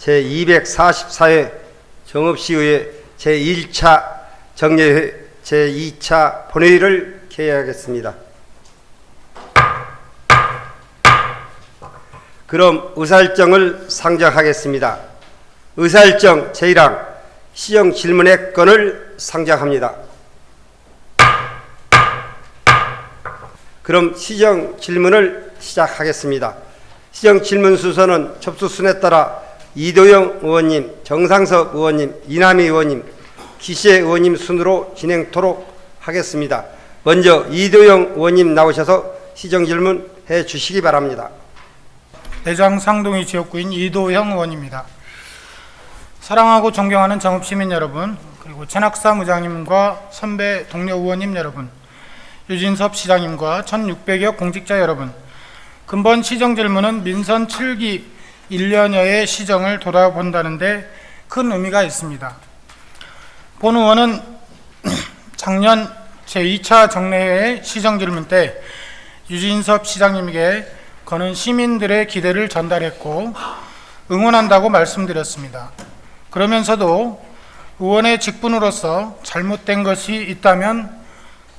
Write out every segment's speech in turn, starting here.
제244회 정읍시의회 제1차 정례회 제2차 본회의를 개회하겠습니다. 그럼 의사일정을 상정하겠습니다. 의사일정 제1항 시정 질문의 건을 상정합니다. 그럼 시정 질문을 시작하겠습니다. 시정 질문 순서는 접수 순에 따라 이도영 의원님, 정상석 의원님, 이남희 의원님, 기시애 의원님 순으로 진행토록 하겠습니다. 먼저 이도영 의원님 나오셔서 시정 질문 해 주시기 바랍니다. 대장 상동이 지역구인 이도영 의원입니다. 사랑하고 존경하는 정읍시민 여러분, 그리고 천학삼 의장님과 선배 동료 의원님 여러분, 유진섭 시장님과 1600여 공직자 여러분, 근본 시정 질문은 민선 7기 1년여의 시정을 돌아본다는 데 큰 의미가 있습니다. 본 의원은 작년 제2차 정례회의 시정 질문 때 유진섭 시장님에게 거는 시민들의 기대를 전달했고 응원한다고 말씀드렸습니다. 그러면서도 의원의 직분으로서 잘못된 것이 있다면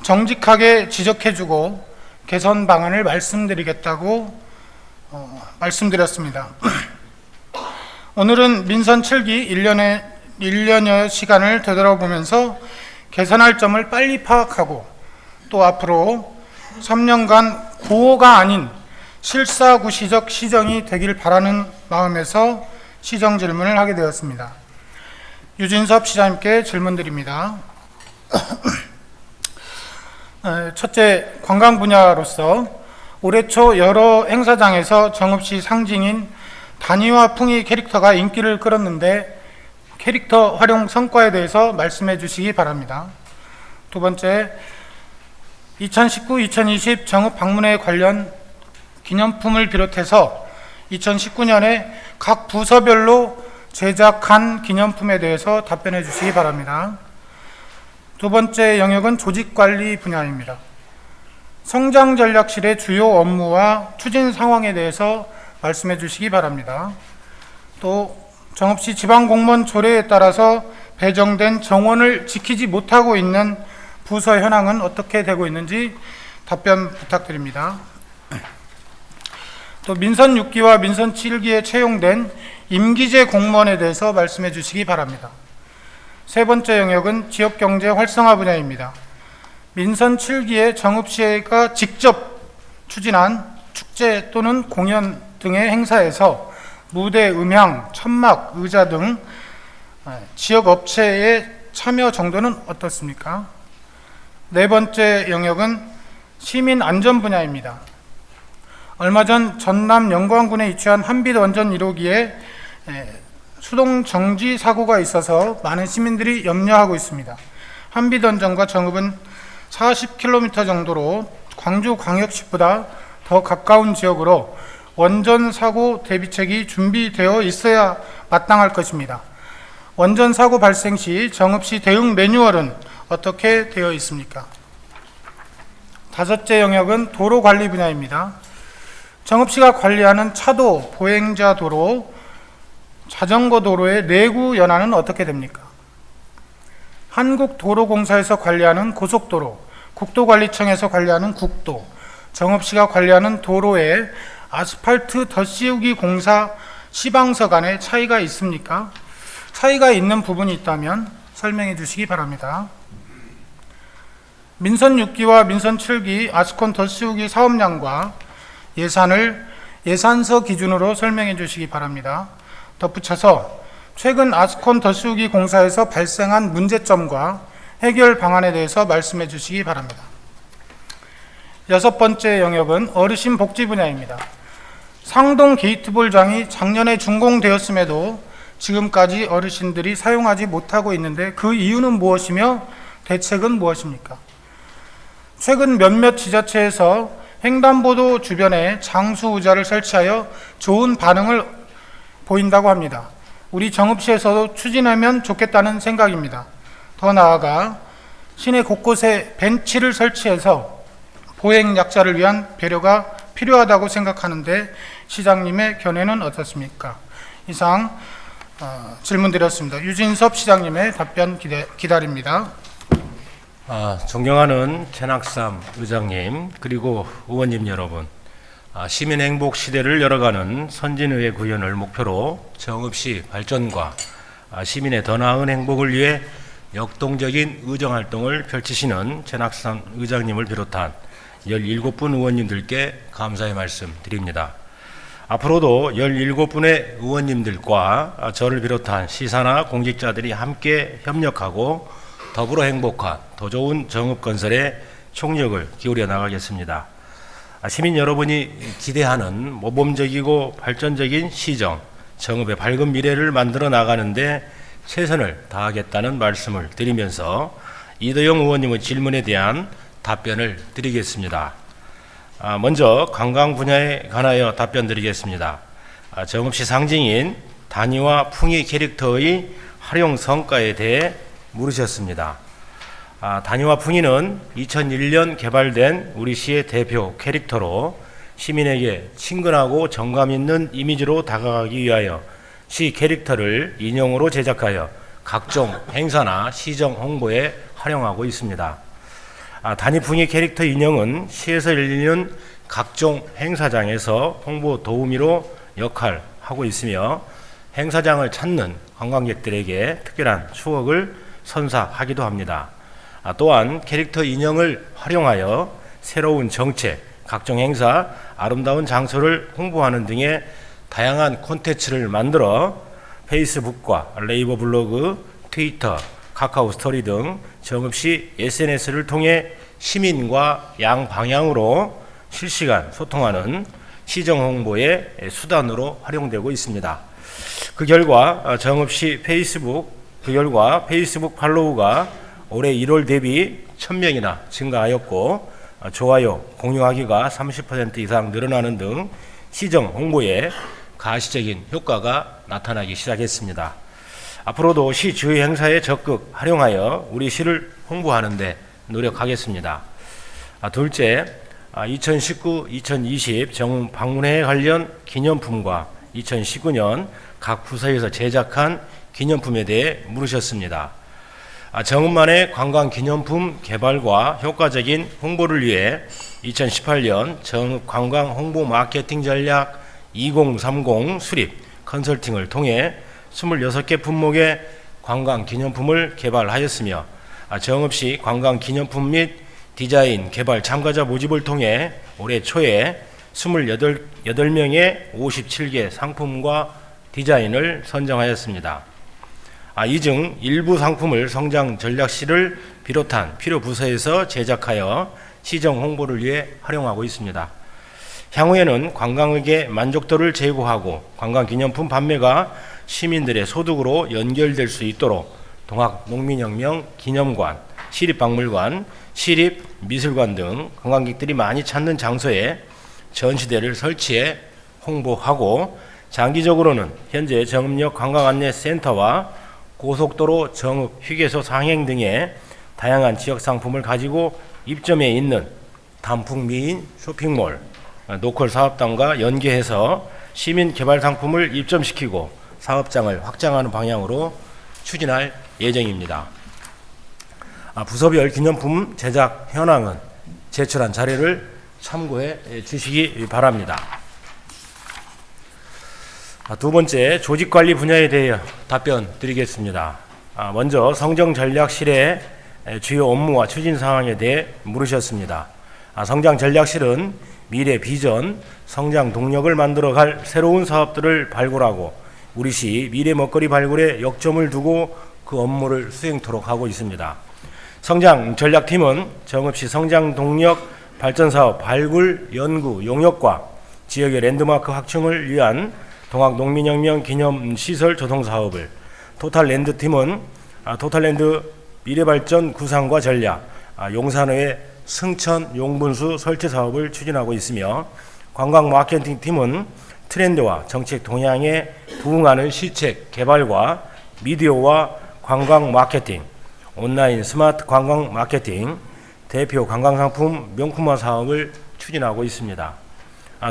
정직하게 지적해주고 개선 방안을 말씀드리겠다고 말씀드렸습니다. 오늘은 민선 7기 1년여 시간을 되돌아보면서 개선할 점을 빨리 파악하고 또 앞으로 3년간 고호가 아닌 실사구시적 시정이 되길 바라는 마음에서 시정 질문을 하게 되었습니다. 유진섭 시장님께 질문드립니다. 첫째, 관광 분야로서 올해 초 여러 행사장에서 정읍시 상징인 단위와 풍이 캐릭터가 인기를 끌었는데 캐릭터 활용 성과에 대해서 말씀해 주시기 바랍니다. 두 번째, 2019-2020 정읍 방문회 관련 기념품을 비롯해서 2019년에 각 부서별로 제작한 기념품에 대해서 답변해 주시기 바랍니다. 두 번째 영역은 조직관리 분야입니다. 성장전략실의 주요 업무와 추진 상황에 대해서 말씀해 주시기 바랍니다. 또 정읍시 지방공무원 조례에 따라서 배정된 정원을 지키지 못하고 있는 부서 현황은 어떻게 되고 있는지 답변 부탁드립니다. 또 민선 6기와 민선 7기에 채용된 임기제 공무원에 대해서 말씀해 주시기 바랍니다. 세 번째 영역은 지역경제 활성화 분야입니다. 민선 7기에 정읍시가 직접 추진한 축제 또는 공연 등의 행사에서 무대, 음향, 천막, 의자 등 지역 업체의 참여 정도는 어떻습니까? 네 번째 영역은 시민 안전 분야입니다. 얼마 전 전남 영광군에 위치한 한빛 원전 1호기에 수동 정지 사고가 있어서 많은 시민들이 염려하고 있습니다. 한빛 원전과 정읍은 40km 정도로 광주광역시보다 더 가까운 지역으로 원전 사고 대비책이 준비되어 있어야 마땅할 것입니다. 원전 사고 발생 시 정읍시 대응 매뉴얼은 어떻게 되어 있습니까? 다섯째 영역은 도로 관리 분야입니다. 정읍시가 관리하는 차도, 보행자 도로, 자전거 도로의 내구 연한은 어떻게 됩니까? 한국도로공사에서 관리하는 고속도로, 국도관리청에서 관리하는 국도, 정읍시가 관리하는 도로에 아스팔트 덧씌우기 공사 시방서 간의 차이가 있습니까? 차이가 있는 부분이 있다면 설명해 주시기 바랍니다. 민선 6기와 민선 7기 아스콘 덧씌우기 사업량과 예산을 예산서 기준으로 설명해 주시기 바랍니다. 덧붙여서 최근 아스콘 덧씌우기 공사에서 발생한 문제점과 해결 방안에 대해서 말씀해 주시기 바랍니다. 여섯 번째 영역은 어르신 복지 분야입니다. 상동 게이트볼장이 작년에 준공되었음에도 지금까지 어르신들이 사용하지 못하고 있는데 그 이유는 무엇이며 대책은 무엇입니까? 최근 몇몇 지자체에서 횡단보도 주변에 장수의자를 설치하여 좋은 반응을 보인다고 합니다. 우리 정읍시에서도 추진하면 좋겠다는 생각입니다. 더 나아가 시내 곳곳에 벤치를 설치해서 보행 약자를 위한 배려가 필요하다고 생각하는데 시장님의 견해는 어떻습니까? 이상 질문 드렸습니다. 유진섭 시장님의 답변 기다립니다. 존경하는 최낙삼 의장님 그리고 의원님 여러분, 시민 행복 시대를 열어가는 선진의회 구현을 목표로 정읍시 발전과 시민의 더 나은 행복을 위해 역동적인 의정활동을 펼치시는 최낙삼 의장님을 비롯한 17분 의원님들께 감사의 말씀 드립니다. 앞으로도 17분의 의원님들과 저를 비롯한 시사나 공직자들이 함께 협력하고 더불어 행복한 더 좋은 정읍건설에 총력을 기울여 나가겠습니다. 시민 여러분이 기대하는 모범적이고 발전적인 시정, 정읍의 밝은 미래를 만들어 나가는데 최선을 다하겠다는 말씀을 드리면서 이도영 의원님의 질문에 대한 답변을 드리겠습니다. 먼저 관광 분야에 관하여 답변 드리겠습니다. 정읍시 상징인 단위와 풍이 캐릭터의 활용 성과에 대해 물으셨습니다. 단위와 풍이는 2001년 개발된 우리 시의 대표 캐릭터로 시민에게 친근하고 정감 있는 이미지로 다가가기 위하여 시 캐릭터를 인형으로 제작하여 각종 행사나 시정 홍보에 활용하고 있습니다. 단위풍이 캐릭터 인형은 시에서 열리는 각종 행사장에서 홍보 도우미로 역할하고 있으며 행사장을 찾는 관광객들에게 특별한 추억을 선사하기도 합니다. 또한 캐릭터 인형을 활용하여 새로운 정책, 각종 행사, 아름다운 장소를 홍보하는 등의 다양한 콘텐츠를 만들어 페이스북과 네이버 블로그, 트위터, 카카오 스토리 등 정읍시 SNS를 통해 시민과 양방향으로 실시간 소통하는 시정 홍보의 수단으로 활용되고 있습니다. 그 결과 페이스북 팔로우가 올해 1월 대비 1000명이나 증가하였고 좋아요, 공유하기가 30% 이상 늘어나는 등 시정 홍보에 가시적인 효과가 나타나기 시작했습니다. 앞으로도 시 주요 행사에 적극 활용하여 우리 시를 홍보하는 데 노력하겠습니다. 둘째, 2019-2020 정읍 방문회 관련 기념품과 2019년 각 부서에서 제작한 기념품에 대해 물으셨습니다. 정읍만의 관광 기념품 개발과 효과적인 홍보를 위해 2018년 정읍 관광 홍보 마케팅 전략 2030 수립 컨설팅을 통해 26개 품목의 관광 기념품을 개발하였으며 정읍시 관광 기념품 및 디자인 개발 참가자 모집을 통해 올해 초에 28명의 57개 상품과 디자인을 선정하였습니다. 이중 일부 상품을 성장 전략실을 비롯한 필요 부서에서 제작하여 시정 홍보를 위해 활용하고 있습니다. 향후에는 관광객의 만족도를 제고하고 관광기념품 판매가 시민들의 소득으로 연결될 수 있도록 동학농민혁명 기념관, 시립박물관, 시립미술관 등 관광객들이 많이 찾는 장소에 전시대를 설치해 홍보하고 장기적으로는 현재 정읍역 관광안내센터와 고속도로 정읍 휴게소 상행 등의 다양한 지역 상품을 가지고 입점해 있는 단풍미인 쇼핑몰, 노컬 사업단과 연계해서 시민 개발 상품을 입점시키고 사업장을 확장하는 방향으로 추진할 예정입니다. 부서별 기념품 제작 현황은 제출한 자료를 참고해 주시기 바랍니다. 두 번째, 조직관리 분야에 대해 답변 드리겠습니다. 먼저 성장전략실의 주요 업무와 추진 사항에 대해 물으셨습니다. 성장전략실은 미래 비전, 성장 동력을 만들어갈 새로운 사업들을 발굴하고 우리 시 미래 먹거리 발굴에 역점을 두고 그 업무를 수행토록 하고 있습니다. 성장전략팀은 정읍시 성장 동력 발전사업 발굴, 연구, 용역과 지역의 랜드마크 확충을 위한 동학농민혁명 기념시설 조성사업을, 토탈랜드팀은 토탈랜드 미래발전 구상과 전략, 용산의 승천 용분수 설치 사업을 추진하고 있으며 관광마케팅팀은 트렌드와 정책 동향에 부응하는 시책 개발과 미디어와 관광마케팅, 온라인 스마트 관광마케팅, 대표 관광상품 명품화 사업을 추진하고 있습니다.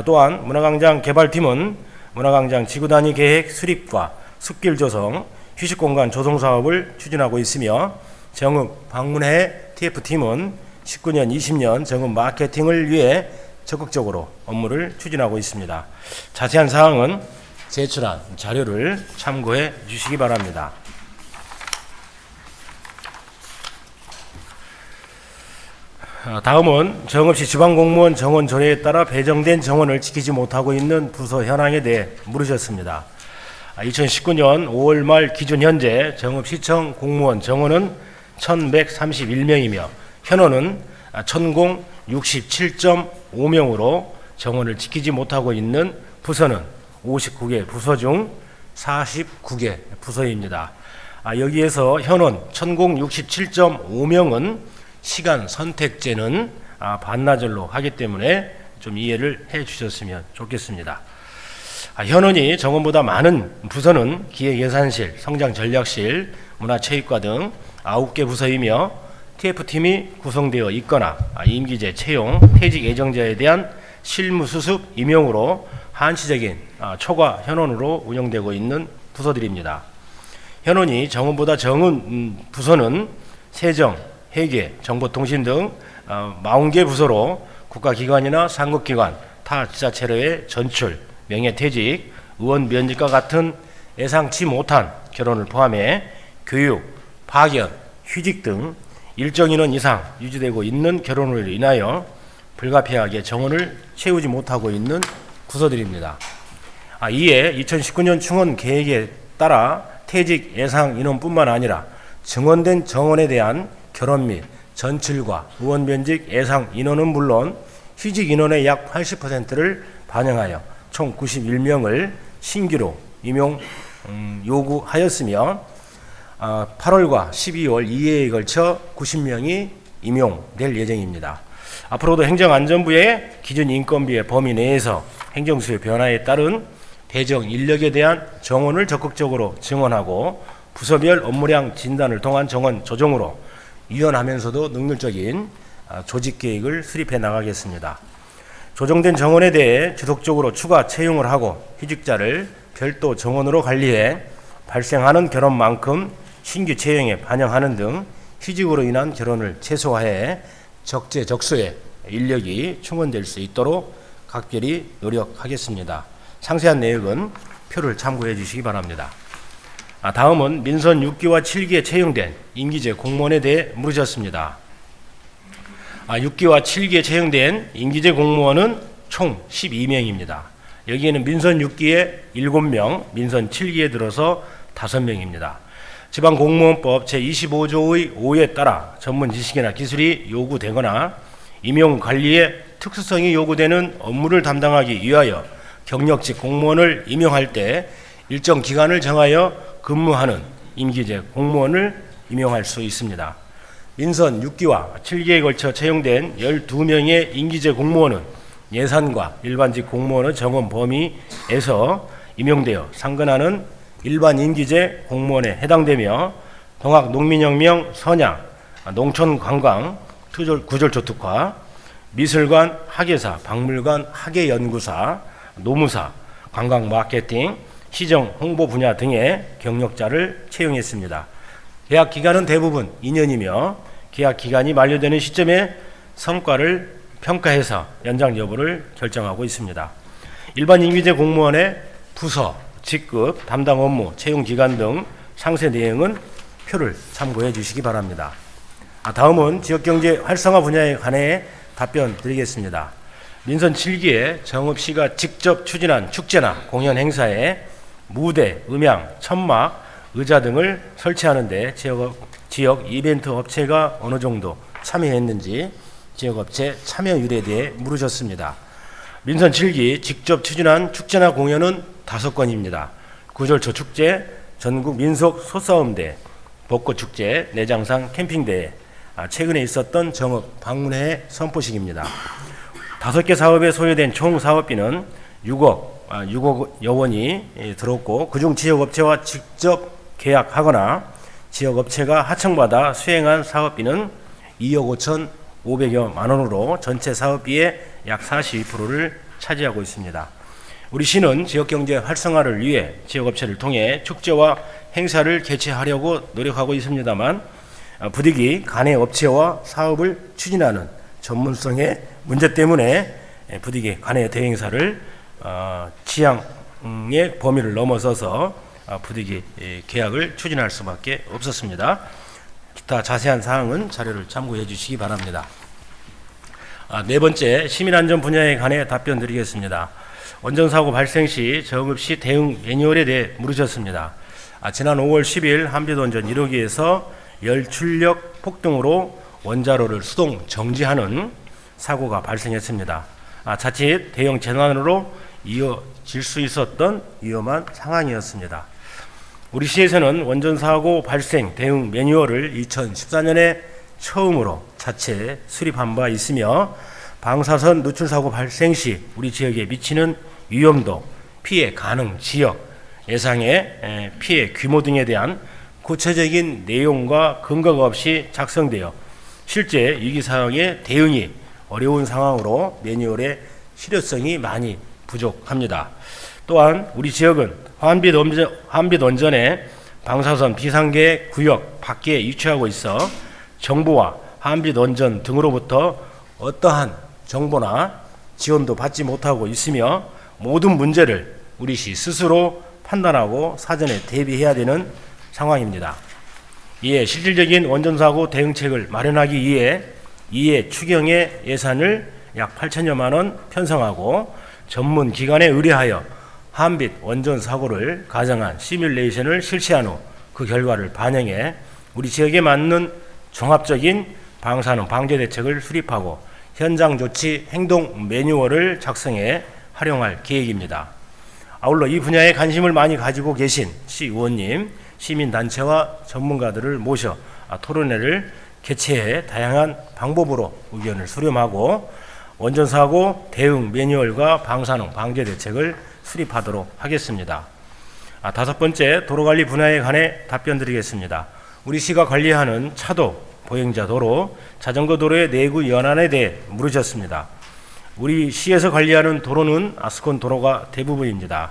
또한 문화광장 개발팀은 문화광장 지구단위 계획 수립과 숲길 조성, 휴식공간 조성 사업을 추진하고 있으며 정읍 방문회 TF팀은 19년, 20년 정읍 마케팅을 위해 적극적으로 업무를 추진하고 있습니다. 자세한 사항은 제출한 자료를 참고해 주시기 바랍니다. 다음은 정읍시 지방공무원 정원 조례에 따라 배정된 정원을 지키지 못하고 있는 부서 현황에 대해 물으셨습니다. 2019년 5월 말 기준 현재 정읍시청 공무원 정원은 1131명이며 현원은 1067.5명으로 정원을 지키지 못하고 있는 부서는 59개 부서 중 49개 부서입니다. 여기에서 현원 1067.5명은 시간 선택제는 반나절로 하기 때문에 좀 이해를 해 주셨으면 좋겠습니다. 현원이 정원보다 많은 부서는 기획예산실, 성장전략실, 문화체육과 등 9개 부서이며 TF팀이 구성되어 있거나 임기제 채용, 퇴직 예정자에 대한 실무 수습, 임용으로 한시적인 초과 현원으로 운영되고 있는 부서들입니다. 현원이 정원보다 적은 부서는 세정, 회계, 정보통신 등 40개 부서로 국가기관이나 상급기관, 타 지자체로의 전출, 명예퇴직, 의원 면직과 같은 예상치 못한 결혼을 포함해 교육, 파견, 휴직 등 일정 인원 이상 유지되고 있는 결혼으로 인하여 불가피하게 정원을 채우지 못하고 있는 부서들입니다. 이에 2019년 충원 계획에 따라 퇴직 예상 인원뿐만 아니라 증원된 정원에 대한 결혼 및 전출과 의원 면직 예상 인원은 물론 휴직 인원의 약 80%를 반영하여 총 91명을 신규로 임용 요구하였으며 8월과 12월 2회에 걸쳐 90명이 임용될 예정입니다. 앞으로도 행정안전부의 기준 인건비의 범위 내에서 행정수의 변화에 따른 배정 인력에 대한 정원을 적극적으로 증원하고 부서별 업무량 진단을 통한 정원 조정으로 유연하면서도 능률적인 조직 계획을 수립해 나가겠습니다. 조정된 정원에 대해 지속적으로 추가 채용을 하고 휴직자를 별도 정원으로 관리해 발생하는 결혼만큼 신규 채용에 반영하는 등 휴직으로 인한 결혼을 최소화해 적재적소에 인력이 충원될 수 있도록 각별히 노력하겠습니다. 상세한 내용은 표를 참고해 주시기 바랍니다. 다음은 민선 6기와 7기에 채용된 임기제 공무원에 대해 물으셨습니다. 6기와 7기에 채용된 임기제 공무원은 총 12명입니다. 여기에는 민선 6기에 7명, 민선 7기에 들어서 5명입니다. 지방공무원법 제25조의 5에 따라 전문 지식이나 기술이 요구되거나 임용 관리의 특수성이 요구되는 업무를 담당하기 위하여 경력직 공무원을 임용할 때 일정 기간을 정하여 근무하는 임기제 공무원을 임용할 수 있습니다. 민선 6기와 7기에 걸쳐 채용된 12명의 임기제 공무원은 예산과 일반직 공무원의 정원 범위에서 임용되어 상근하는 일반 임기제 공무원에 해당되며 동학농민혁명, 선양, 농촌관광, 구절초특화, 미술관, 학예사, 박물관, 학예연구사, 노무사, 관광마케팅, 시정 홍보 분야 등의 경력자를 채용했습니다. 계약 기간은 대부분 2년이며 계약 기간이 만료되는 시점에 성과를 평가해서 연장 여부를 결정하고 있습니다. 일반 임기제 공무원의 부서, 직급, 담당 업무, 채용 기간 등 상세 내용은 표를 참고해 주시기 바랍니다. 다음은 지역경제 활성화 분야에 관해 답변 드리겠습니다. 민선 7기에 정읍시가 직접 추진한 축제나 공연 행사에 무대, 음향, 천막, 의자 등을 설치하는 데 지역 이벤트 업체가 어느 정도 참여했는지 지역업체 참여율에 대해 물으셨습니다. 민선 7기 직접 추진한 축제나 공연은 5건입니다. 구절초 축제, 전국 민속 소싸움대, 벚꽃축제, 내장산 캠핑대회, 최근에 있었던 정읍 방문회 선포식입니다. 5개 사업에 소요된 총 사업비는 6억여 원이 들었고 그중 지역업체와 직접 계약하거나 지역업체가 하청받아 수행한 사업비는 2억 5,500여만 원으로 전체 사업비의 약 42%를 차지하고 있습니다. 우리 시는 지역경제 활성화를 위해 지역업체를 통해 축제와 행사를 개최하려고 노력하고 있습니다만 부득이 간의 업체와 사업을 추진하는 전문성의 문제 때문에 부득이 간의 대행사를 지향의 범위를 넘어서서 부득이 계약을 추진할 수밖에 없었습니다. 기타 자세한 사항은 자료를 참고해 주시기 바랍니다. 네 번째, 시민안전 분야에 관해 답변 드리겠습니다. 원전사고 발생 시 정읍시 대응 매뉴얼에 대해 물으셨습니다. 지난 5월 10일 한빛원전 1호기에서 열출력 폭등으로 원자로를 수동 정지하는 사고가 발생했습니다. 자칫 대형 재난으로 이어질 수 있었던 위험한 상황이었습니다. 우리 시에서는 원전사고 발생 대응 매뉴얼을 2014년에 처음으로 자체 수립한 바 있으며 방사선 누출사고 발생 시 우리 지역에 미치는 위험도, 피해 가능 지역, 예상의 피해 규모 등에 대한 구체적인 내용과 근거가 없이 작성되어 실제 위기 상황에 대응이 어려운 상황으로 매뉴얼의 실효성이 많이 부족합니다. 또한 우리 지역은 한빛원전의 방사선 비상계 구역 밖에 위치하고 있어 정부와 한빛원전 등으로부터 어떠한 정보나 지원도 받지 못하고 있으며 모든 문제를 우리 시 스스로 판단하고 사전에 대비해야 되는 상황입니다. 이에 실질적인 원전사고 대응책을 마련하기 위해 이해 추경의 예산을 약 8천여만 원 편성하고 전문 기관에 의뢰하여 한빛 원전 사고를 가정한 시뮬레이션을 실시한 후 그 결과를 반영해 우리 지역에 맞는 종합적인 방사능 방제 대책을 수립하고 현장 조치 행동 매뉴얼을 작성해 활용할 계획입니다. 아울러 이 분야에 관심을 많이 가지고 계신 시의원님, 시민단체와 전문가들을 모셔 토론회를 개최해 다양한 방법으로 의견을 수렴하고 원전사고 대응 매뉴얼과 방사능 방제 대책을 수립하도록 하겠습니다. 다섯 번째, 도로관리 분야에 관해 답변 드리겠습니다. 우리 시가 관리하는 차도, 보행자 도로, 자전거 도로의 내구 연안에 대해 물으셨습니다. 우리 시에서 관리하는 도로는 아스콘 도로가 대부분입니다.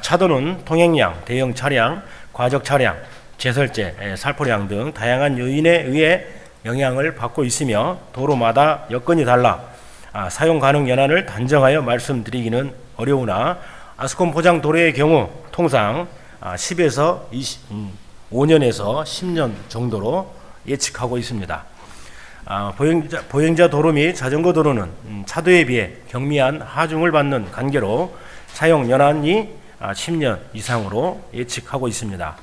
차도는 통행량, 대형 차량, 과적 차량, 제설제, 살포량 등 다양한 요인에 의해 영향을 받고 있으며 도로마다 여건이 달라 사용 가능 연한을 단정하여 말씀드리기는 어려우나 아스콘 포장 도로의 경우 통상 10에서 5년에서 10년 정도로 예측하고 있습니다. 보행자 도로 및 자전거 도로는 차도에 비해 경미한 하중을 받는 관계로 사용 연한이 10년 이상으로 예측하고 있습니다.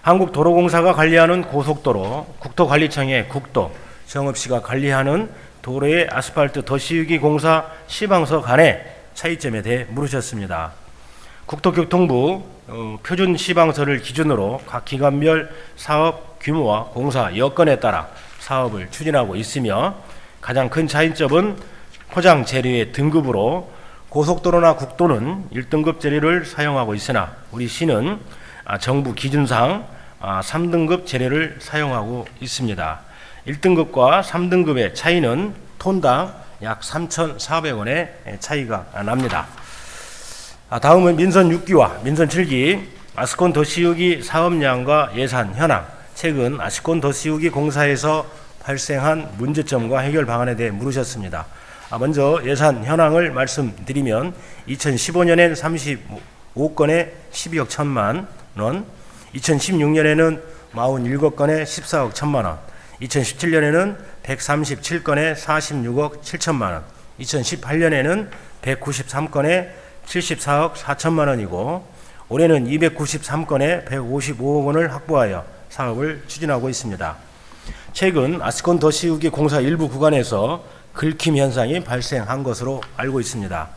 한국도로공사가 관리하는 고속도로, 국토관리청의 국도, 정읍시가 관리하는 도로의 아스팔트 더씌우기 공사 시방서 간의 차이점에 대해 물으셨습니다. 국토교통부 표준 시방서를 기준으로 각 기관별 사업 규모와 공사 여건에 따라 사업을 추진하고 있으며 가장 큰 차이점은 포장 재료의 등급으로 고속도로나 국도는 1등급 재료를 사용하고 있으나 우리 시는 정부 기준상 3등급 재료를 사용하고 있습니다. 1등급과 3등급의 차이는 톤당 약 3,400원의 차이가 납니다. 다음은 민선 6기와 민선 7기 아스콘 더씌우기 사업량과 예산 현황, 최근 아스콘 더씌우기 공사에서 발생한 문제점과 해결 방안에 대해 물으셨습니다. 먼저 예산 현황을 말씀드리면 2015년엔 35건에 12억 1천만 원, 2016년에는 47건에 14억 1천만 원, 2017년에는 137건에 46억 7천만 원, 2018년에는 193건에 74억 4천만 원이고 올해는 293건에 155억 원을 확보하여 사업을 추진하고 있습니다. 최근 아스콘 더씌우기 공사 일부 구간에서 긁힘 현상이 발생한 것으로 알고 있습니다.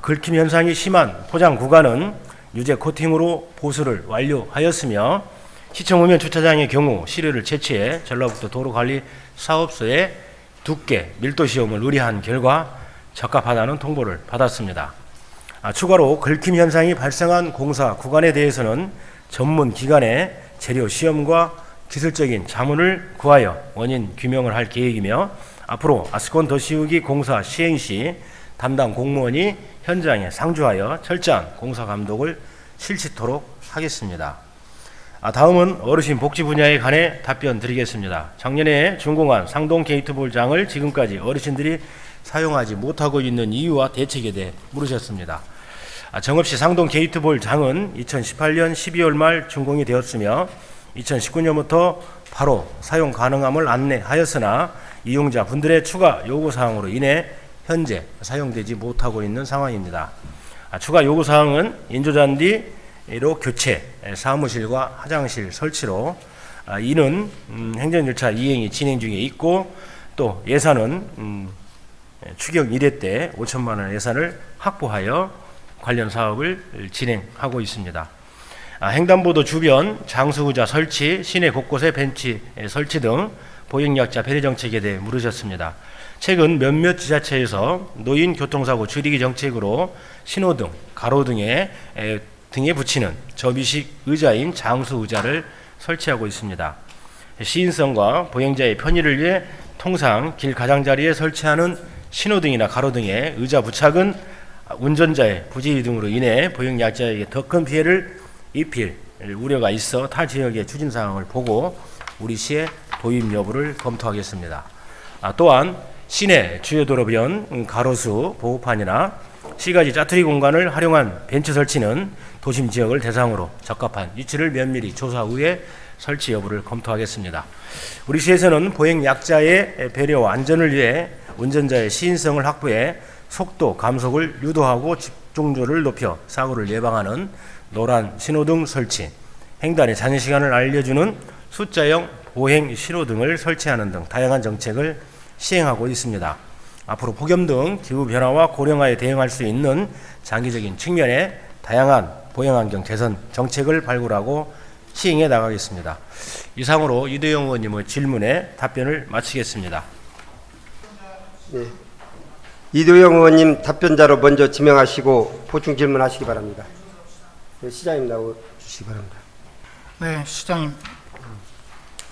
긁힘 현상이 심한 포장 구간은 유제 코팅으로 보수를 완료하였으며 시청 읍면 주차장의 경우 시료를 채취해 전라북도 도로관리 사업소에 두께 밀도 시험을 의뢰한 결과 적합하다는 통보를 받았습니다. 추가로 긁힘 현상이 발생한 공사 구간에 대해서는 전문 기관의 재료 시험과 기술적인 자문을 구하여 원인 규명을 할 계획이며 앞으로 아스콘 더씌우기 공사 시행 시 담당 공무원이 현장에 상주하여 철저한 공사 감독을 실시토록 하겠습니다. 다음은 어르신 복지 분야에 관해 답변 드리겠습니다. 작년에 준공한 상동 게이트볼장을 지금까지 어르신들이 사용하지 못하고 있는 이유와 대책에 대해 물으셨습니다. 정읍시 상동 게이트볼장은 2018년 12월 말 준공이 되었으며 2019년부터 바로 사용 가능함을 안내하였으나 이용자 분들의 추가 요구사항으로 인해 현재 사용되지 못하고 있는 상황입니다. 추가 요구사항은 인조잔디로 교체, 사무실과 화장실 설치로 이는 행정절차 이행이 진행 중에 있고 또 예산은 추경 1회 때 5천만 원 예산을 확보하여 관련 사업을 진행하고 있습니다. 횡단보도 주변 장수의자 설치, 시내 곳곳에 벤치 설치 등 보행약자 배려 정책에 대해 물으셨습니다. 최근 몇몇 지자체에서 노인 교통사고 줄이기 정책으로 신호등, 가로등에 붙이는 접이식 의자인 장수의자를 설치하고 있습니다. 시인성과 보행자의 편의를 위해 통상 길 가장자리에 설치하는 신호등이나 가로등의 의자 부착은 운전자의 부지의 등으로 인해 보행약자에게 더 큰 피해를 입힐 우려가 있어 타 지역의 추진 사항을 보고 우리 시의 도입 여부를 검토하겠습니다. 또한 시내 주요 도로변 가로수 보호판이나 시가지 짜투리 공간을 활용한 벤치 설치는 도심 지역을 대상으로 적합한 위치를 면밀히 조사 후에 설치 여부를 검토하겠습니다. 우리 시에서는 보행약자의 배려와 안전을 위해 운전자의 시인성을 확보해 속도 감속을 유도하고 집중도를 높여 사고를 예방하는 노란 신호등 설치, 횡단의 잔여 시간을 알려주는 숫자형 보행 신호등을 설치하는 등 다양한 정책을 시행하고 있습니다. 앞으로 폭염 등 기후변화와 고령화에 대응할 수 있는 장기적인 측면의 다양한 보행환경 개선 정책을 발굴하고 시행해 나가겠습니다. 이상으로 이도영 의원님의 질문에 답변을 마치겠습니다. 네. 이도영 의원님 답변자로 먼저 지명하시고 보충 질문하시기 바랍니다. 네, 시장님 나오 주시기 바랍니다. 네, 시장님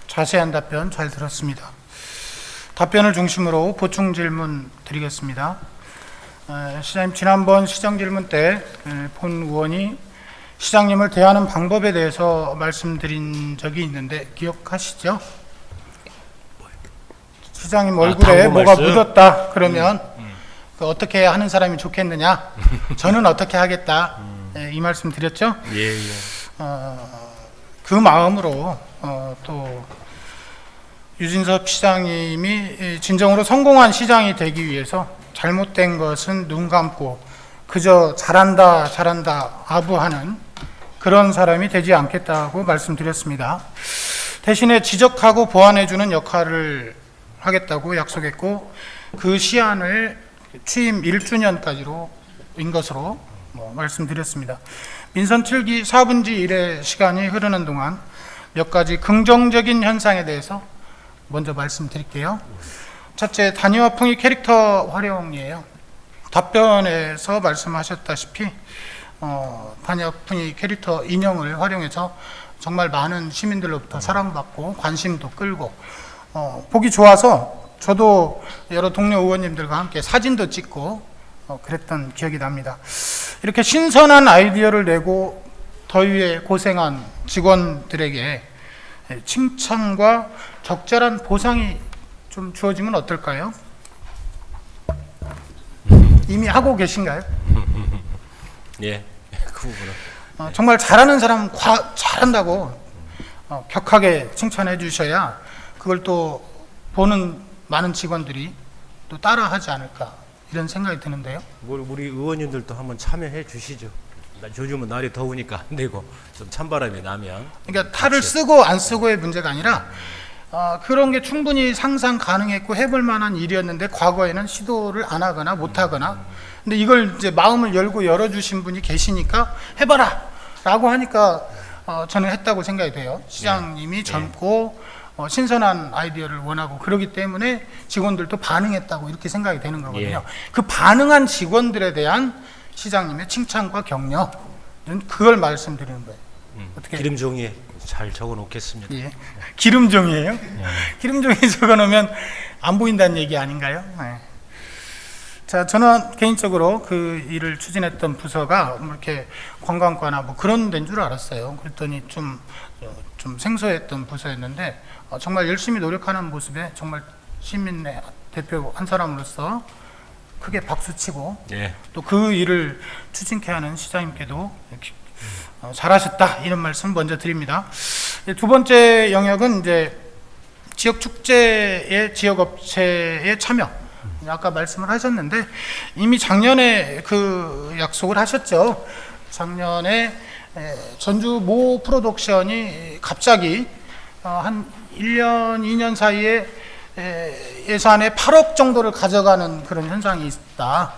자세한 답변 잘 들었습니다. 답변을 중심으로 보충 질문 드리겠습니다. 시장님 지난번 시정 질문 때 본 의원이 시장님을 대하는 방법에 대해서 말씀드린 적이 있는데 기억하시죠? 시장님 얼굴에 뭐가 묻었다 그러면 어떻게 하는 사람이 좋겠느냐? 저는 어떻게 하겠다. 이 말씀 드렸죠? 예. 그 마음으로 또 유진섭 시장님이 진정으로 성공한 시장이 되기 위해서 잘못된 것은 눈 감고 그저 잘한다 아부하는 그런 사람이 되지 않겠다고 말씀드렸습니다. 대신에 지적하고 보완해주는 역할을 하겠다고 약속했고 그 시한을 취임 1주년까지로 인 것으로 말씀드렸습니다. 민선 7기 4분지 1의 시간이 흐르는 동안 몇 가지 긍정적인 현상에 대해서 먼저 말씀드릴게요. 첫째, 단위화풍이 캐릭터 활용이에요. 답변에서 말씀하셨다시피 단위화풍이 캐릭터 인형을 활용해서 정말 많은 시민들로부터 사랑받고 관심도 끌고 보기 좋아서 저도 여러 동료 의원님들과 함께 사진도 찍고 그랬던 기억이 납니다. 이렇게 신선한 아이디어를 내고 더위에 고생한 직원들에게 칭찬과 적절한 보상이 좀 주어지면 어떨까요? 이미 하고 계신가요? 예, 그 부분은 정말 잘하는 사람은 잘한다고 격하게 칭찬해 주셔야 그걸 또 보는 많은 직원들이 또 따라하지 않을까 이런 생각이 드는데요. 우리 의원님들도 한번 참여해 주시죠. 요즘은 날이 더우니까 안 되고 좀 찬바람이 나면. 그러니까 탈을 쓰고 안 쓰고의 문제가 아니라 그런 게 충분히 상상 가능했고 해볼 만한 일이었는데 과거에는 시도를 안 하거나 못 하거나 근데 이걸 이제 마음을 열어주신 분이 계시니까 해봐라 라고 하니까 저는 했다고 생각이 돼요. 시장님이 젊고 신선한 아이디어를 원하고 그러기 때문에 직원들도 반응했다고 이렇게 생각이 되는 거거든요. 그 반응한 직원들에 대한 시장님의 칭찬과 격려 그걸 말씀드리는 거예요. 어떻게 기름 종이에 잘 적어 놓겠습니다. 예. 기름 종이에요? 기름 종이에 적어 놓으면 안 보인다는 얘기 아닌가요? 네. 자, 저는 개인적으로 그 일을 추진했던 부서가 뭐 이렇게 관광과나 뭐 그런 데인 줄 알았어요. 그랬더니 좀 생소했던 부서였는데 정말 열심히 노력하는 모습에 정말 시민의 대표 한 사람으로서 크게 박수치고 예. 또 그 일을 추진케 하는 시장님께도 잘하셨다 이런 말씀 먼저 드립니다. 두 번째 영역은 이제 지역 축제의 지역 업체의 참여. 아까 말씀을 하셨는데 이미 작년에 그 약속을 하셨죠. 작년에 전주 모 프로덕션이 갑자기 한 1년, 2년 사이에 예산의 8억 정도를 가져가는 그런 현상이 있다.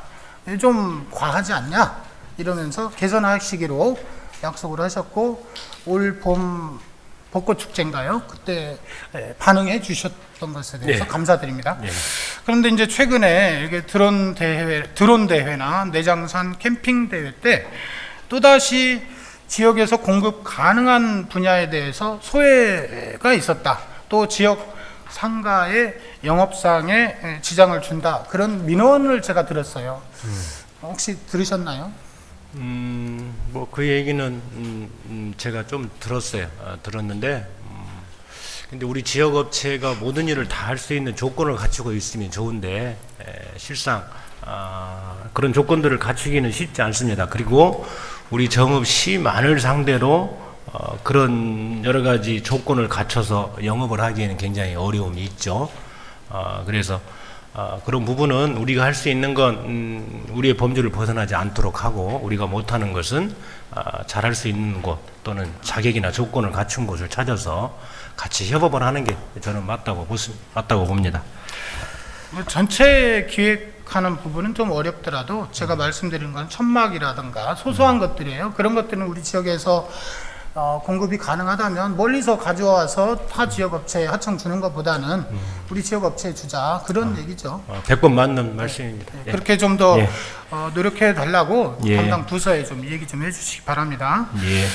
좀 과하지 않냐? 이러면서 개선하시기로 약속을 하셨고 올 봄 벚꽃 축제인가요? 그때 반응해 주셨던 것에 대해서 네. 감사드립니다. 네. 그런데 이제 최근에 이렇게 드론 대회나 내장산 캠핑 대회 때 또다시 지역에서 공급 가능한 분야에 대해서 소외가 있었다. 또 지역 상가의 영업상에 지장을 준다. 그런 민원을 제가 들었어요. 혹시 들으셨나요? 뭐 그 얘기는 제가 좀 들었어요. 들었는데 근데 우리 지역 업체가 모든 일을 다 할 수 있는 조건을 갖추고 있으면 좋은데 실상 그런 조건들을 갖추기는 쉽지 않습니다. 그리고 우리 정읍시만을 상대로 그런 여러 가지 조건을 갖춰서 영업을 하기에는 굉장히 어려움이 있죠. 그래서 그런 부분은 우리가 할 수 있는 건 우리의 범주를 벗어나지 않도록 하고 우리가 못하는 것은 잘할 수 있는 곳 또는 자격이나 조건을 갖춘 곳을 찾아서 같이 협업을 하는 게 저는 맞다고 봅니다. 전체 기획하는 부분은 좀 어렵더라도 제가 말씀드린 건 천막이라든가 소소한 것들이에요. 그런 것들은 우리 지역에서 공급이 가능하다면 멀리서 가져와서 타 지역 업체에 하청 주는 것보다는 우리 지역 업체에 주자 그런 얘기죠. 100번 맞는 말씀입니다. 네, 예. 그렇게 좀 더 예. 노력해 달라고 예. 담당 부서에 좀 얘기 좀 해주시기 바랍니다. 예.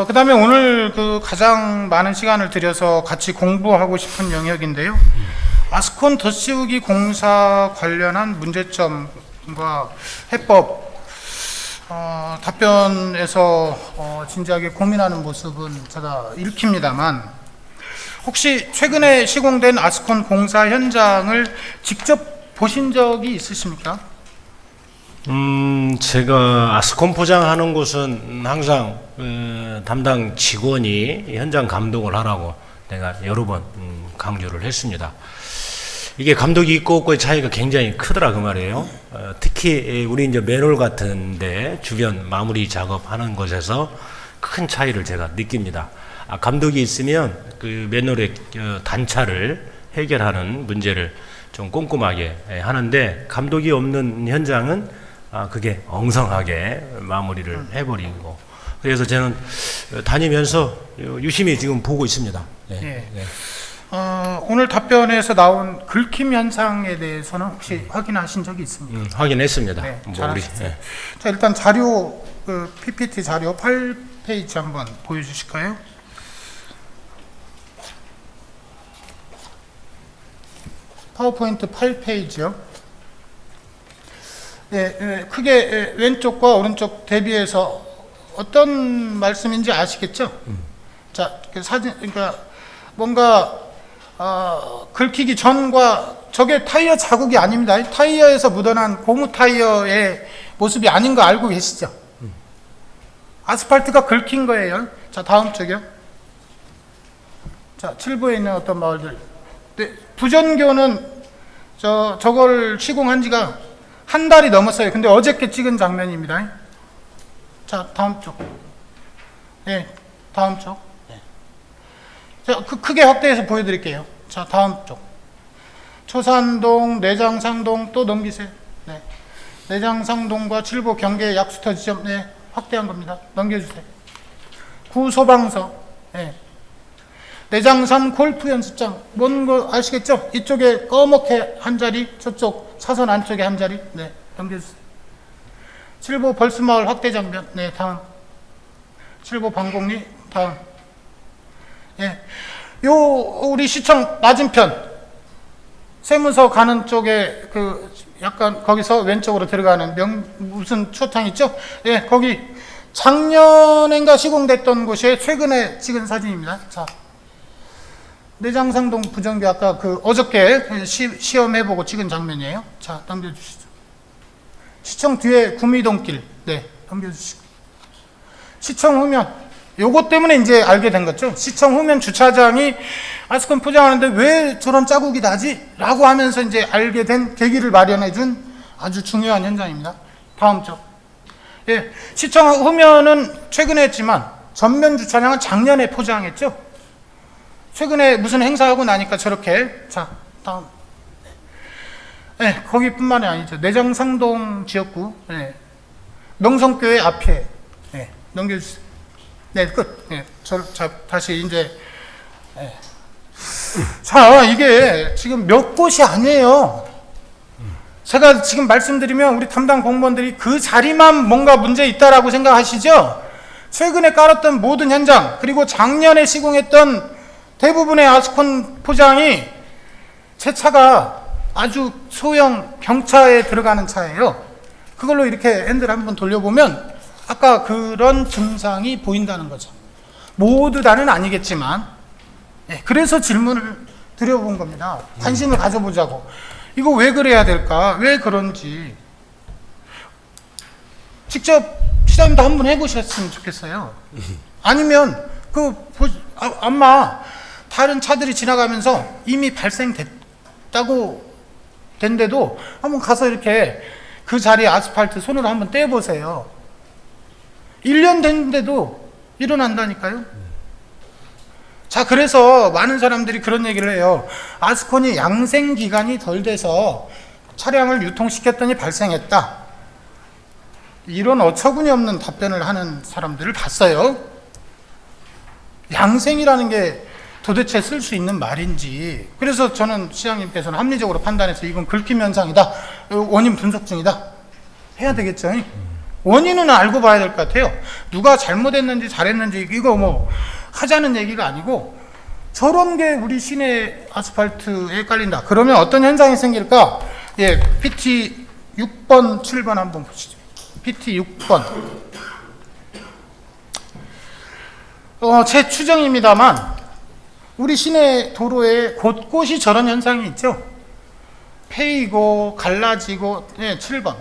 그다음에 오늘 그 가장 많은 시간을 들여서 같이 공부하고 싶은 영역인데요. 아스콘 덧씌우기 공사 관련한 문제점과 해법 답변에서 진지하게 고민하는 모습은 제가 읽힙니다만 혹시 최근에 시공된 아스콘 공사 현장을 직접 보신 적이 있으십니까? 제가 아스콘 포장하는 곳은 항상 담당 직원이 현장 감독을 하라고 내가 여러 번 강조를 했습니다. 이게 감독이 있고 없고의 차이가 굉장히 크더라 그 말이에요. 특히 우리 이제 맨홀 같은데 주변 마무리 작업하는 곳에서 큰 차이를 제가 느낍니다. 감독이 있으면 그 맨홀의 단차를 해결하는 문제를 좀 꼼꼼하게 하는데 감독이 없는 현장은 그게 엉성하게 마무리를 해버리고 그래서 저는 다니면서 유심히 지금 보고 있습니다. 네. 네. 네. 오늘 답변에서 나온 긁힘 현상에 대해서는 혹시 확인하신 적이 있습니까? 확인했습니다. 네, 우리 잘하셨어요. 자, 일단 자료 그 PPT 자료 8페이지 한번 보여주실까요? 파워포인트 8페이지요. 네, 크게 왼쪽과 오른쪽 대비해서 어떤 말씀인지 아시겠죠? 자, 그 사진, 그러니까 뭔가 긁히기 전과 저게 타이어 자국이 아닙니다. 타이어에서 묻어난 고무 타이어의 모습이 아닌 거 알고 계시죠? 아스팔트가 긁힌 거예요. 자, 다음 쪽이요. 자, 7부에 있는 어떤 마을들. 네, 부전교는 저걸 시공한 지가 한 달이 넘었어요. 근데 어저께 찍은 장면입니다. 자, 다음 쪽. 네, 다음 쪽. 네. 자, 크게 확대해서 보여드릴게요. 자, 다음 쪽. 초산동, 내장상동 또 넘기세요. 네. 내장상동과 7부 경계 약수터 지점, 네, 확대한 겁니다. 넘겨주세요. 구소방서, 네. 내장산 골프 연습장, 뭔 거 아시겠죠? 이쪽에 꺼멓게 한 자리, 저쪽 차선 안쪽에 한 자리, 네, 넘겨주세요. 7부 벌스마을 확대 장면, 네, 다음. 7부 방공리, 다음. 예. 요, 우리 시청 맞은편. 세무서 가는 쪽에 그 약간 거기서 왼쪽으로 들어가는 무슨 초탕 있죠? 예, 거기 작년인가 시공됐던 곳에 최근에 찍은 사진입니다. 자, 내장상동 부정비 아까 그 어저께 시험해보고 찍은 장면이에요. 자, 넘겨주시죠. 시청 뒤에 구미동길, 네, 넘겨주시고. 시청 후면, 요것 때문에 이제 알게 된 거죠. 시청 후면 주차장이 아스콘 포장하는데 왜 저런 자국이 나지? 라고 하면서 이제 알게 된 계기를 마련해 준 아주 중요한 현장입니다. 다음 쪽. 예, 시청 후면은 최근에 했지만 전면 주차장은 작년에 포장했죠. 최근에 무슨 행사하고 나니까 저렇게. 자, 다음. 네, 거기뿐만이 아니죠. 내장상동 지역구, 네. 명성교회 앞에, 네, 넘겨주세요. 네, 끝. 네, 다시 이제, 네. 자, 이게 지금 몇 곳이 아니에요. 제가 지금 말씀드리면 우리 담당 공무원들이 그 자리만 뭔가 문제 있다라고 생각하시죠? 최근에 깔았던 모든 현장, 그리고 작년에 시공했던 대부분의 아스콘 포장이 제 차가 아주 소형 경차에 들어가는 차예요. 그걸로 이렇게 핸들 한번 돌려보면 아까 그런 증상이 보인다는 거죠. 모두 다는 아니겠지만, 네, 그래서 질문을 드려본 겁니다. 관심을 가져보자고. 이거 왜 그래야 될까? 왜 그런지 직접 시장님도 한번 해보셨으면 좋겠어요. 아니면 아마 다른 차들이 지나가면서 이미 발생됐다고 된데도 한번 가서 이렇게 그 자리에 아스팔트 손으로 한번 떼보세요. 1년 됐는데도 일어난다니까요. 자, 그래서 많은 사람들이 그런 얘기를 해요. 아스콘이 양생 기간이 덜 돼서 차량을 유통시켰더니 발생했다. 이런 어처구니 없는 답변을 하는 사람들을 봤어요. 양생이라는 게 도대체 쓸 수 있는 말인지. 그래서 저는 시장님께서는 합리적으로 판단해서 이건 긁힘 현상이다, 원인 분석 중이다 해야 되겠죠. 원인은 알고 봐야 될 것 같아요. 누가 잘못했는지 잘했는지 이거 뭐 하자는 얘기가 아니고, 저런 게 우리 시내 아스팔트에 깔린다. 그러면 어떤 현상이 생길까? 예, PT 6번, 7번 한번 보시죠. PT 6번. 제 추정입니다만 우리 시내 도로에 곳곳이 저런 현상이 있죠. 패이고 갈라지고. 예, 7번.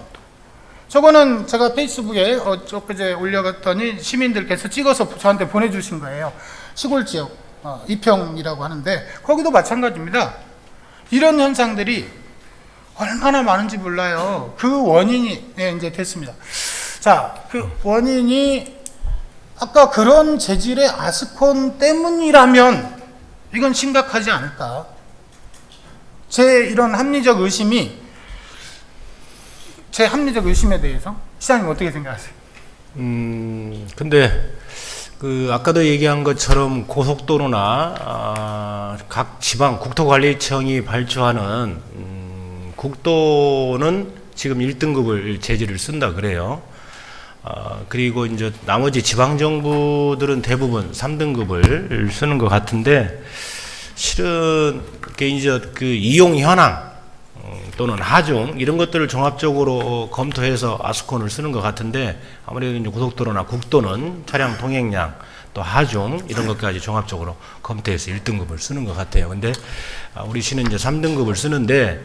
저거는 제가 페이스북에 엊그제 올려갔더니 시민들께서 찍어서 저한테 보내주신 거예요. 시골 지역 이평이라고 하는데 거기도 마찬가지입니다. 이런 현상들이 얼마나 많은지 몰라요. 그 원인이 이제 됐습니다. 자, 그 원인이 아까 그런 재질의 아스콘 때문이라면 이건 심각하지 않을까. 제 합리적 의심에 대해서 시장님 어떻게 생각하세요? 근데 아까도 얘기한 것처럼 고속도로나 각 지방 국토관리청이 발주하는 국도는 지금 1등급을 재질을 쓴다 그래요. 그리고 이제 나머지 지방 정부들은 대부분 3등급을 쓰는 것 같은데, 실은 이제 그 이용 현황 또는 하중 이런 것들을 종합적으로 검토해서 아스콘을 쓰는 것 같은데, 아무래도 이제 고속도로나 국도는 차량 통행량 또 하중 이런 것까지 종합적으로 검토해서 1등급을 쓰는 것 같아요. 근데 우리 시는 이제 3등급을 쓰는데,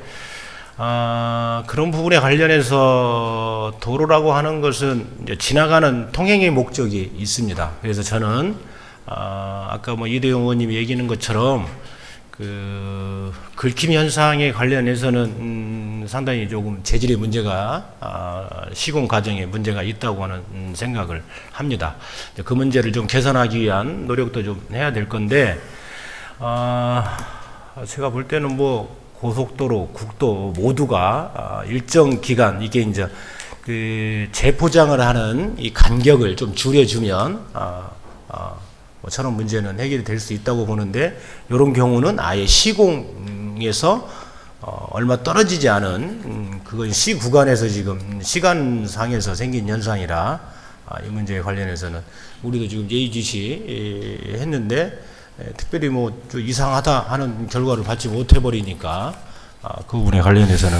그런 부분에 관련해서 도로라고 하는 것은 이제 지나가는 통행의 목적이 있습니다. 그래서 저는 아까 이대용 의원님이 얘기하는 것처럼 긁힘 현상에 관련해서는 상당히 조금 재질의 문제가 시공 과정에 문제가 있다고 하는 생각을 합니다. 그 문제를 좀 개선하기 위한 노력도 좀 해야 될 건데, 제가 볼 때는 고속도로, 국도 모두가 일정 기간, 이게 이제 재포장을 하는 이 간격을 좀 줄여주면 저런 문제는 해결이 될 수 있다고 보는데, 이런 경우는 아예 시공에서 얼마 떨어지지 않은 그건 시 구간에서 지금 시간상에서 생긴 현상이라 이 문제에 관련해서는 우리도 지금 예의주시 했는데 특별히 좀 이상하다 하는 결과를 받지 못해 버리니까 그 부분에 관련해서는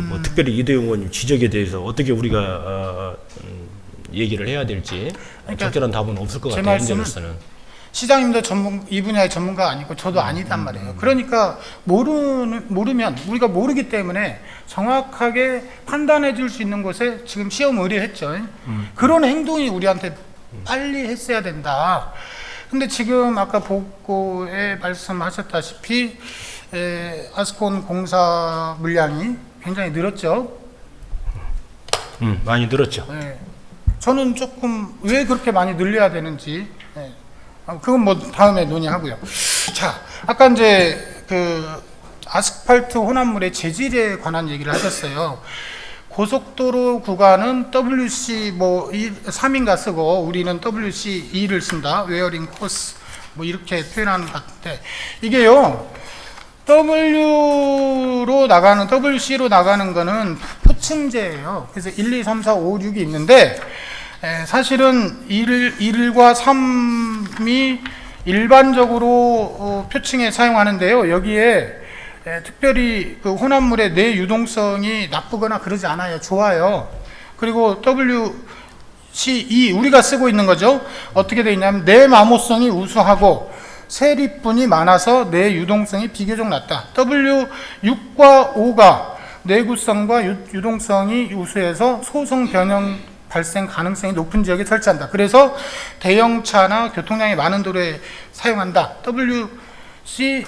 뭐 특별히 이도영 의원님 지적에 대해서 어떻게 우리가 얘기를 해야 될지 그러니까 적절한 답은 없을 것 제 같아요. 말씀은 현재로서는. 시장님도 이 분야의 전문가 아니고 저도 아니단 말이에요. 그러니까 모르면 우리가 모르기 때문에 정확하게 판단해 줄 수 있는 곳에 지금 시험 의뢰했죠. 그런 행동이 우리한테 빨리 했어야 된다. 근데 지금 아까 보고에 말씀하셨다시피 아스콘 공사 물량이 굉장히 늘었죠. 많이 늘었죠. 네. 저는 조금 왜 그렇게 많이 늘려야 되는지, 네. 그건 뭐 다음에 논의하고요. 자, 아까 이제 그 아스팔트 혼합물의 재질에 관한 얘기를 하셨어요. 고속도로 구간은 WC 뭐 3인가 쓰고 우리는 WC 2를 쓴다. 웨어링 코스 뭐 이렇게 표현하는 것 같은데, 이게요 WC로 나가는 거는 포층제예요. 그래서 1, 2, 3, 4, 5, 6이 있는데 사실은 1과 3이 일반적으로 표층에 사용하는데요. 여기에 특별히 그 혼합물의 내 유동성이 나쁘거나 그러지 않아요. 좋아요. 그리고 WC2 우리가 쓰고 있는 거죠. 어떻게 되어 있냐면 내마모성이 우수하고 세립분이 많아서 내 유동성이 비교적 낮다. W6과 5가 내구성과 유동성이 우수해서 소성 변형 발생 가능성이 높은 지역에 설치한다. 그래서 대형차나 교통량이 많은 도로에 사용한다. WC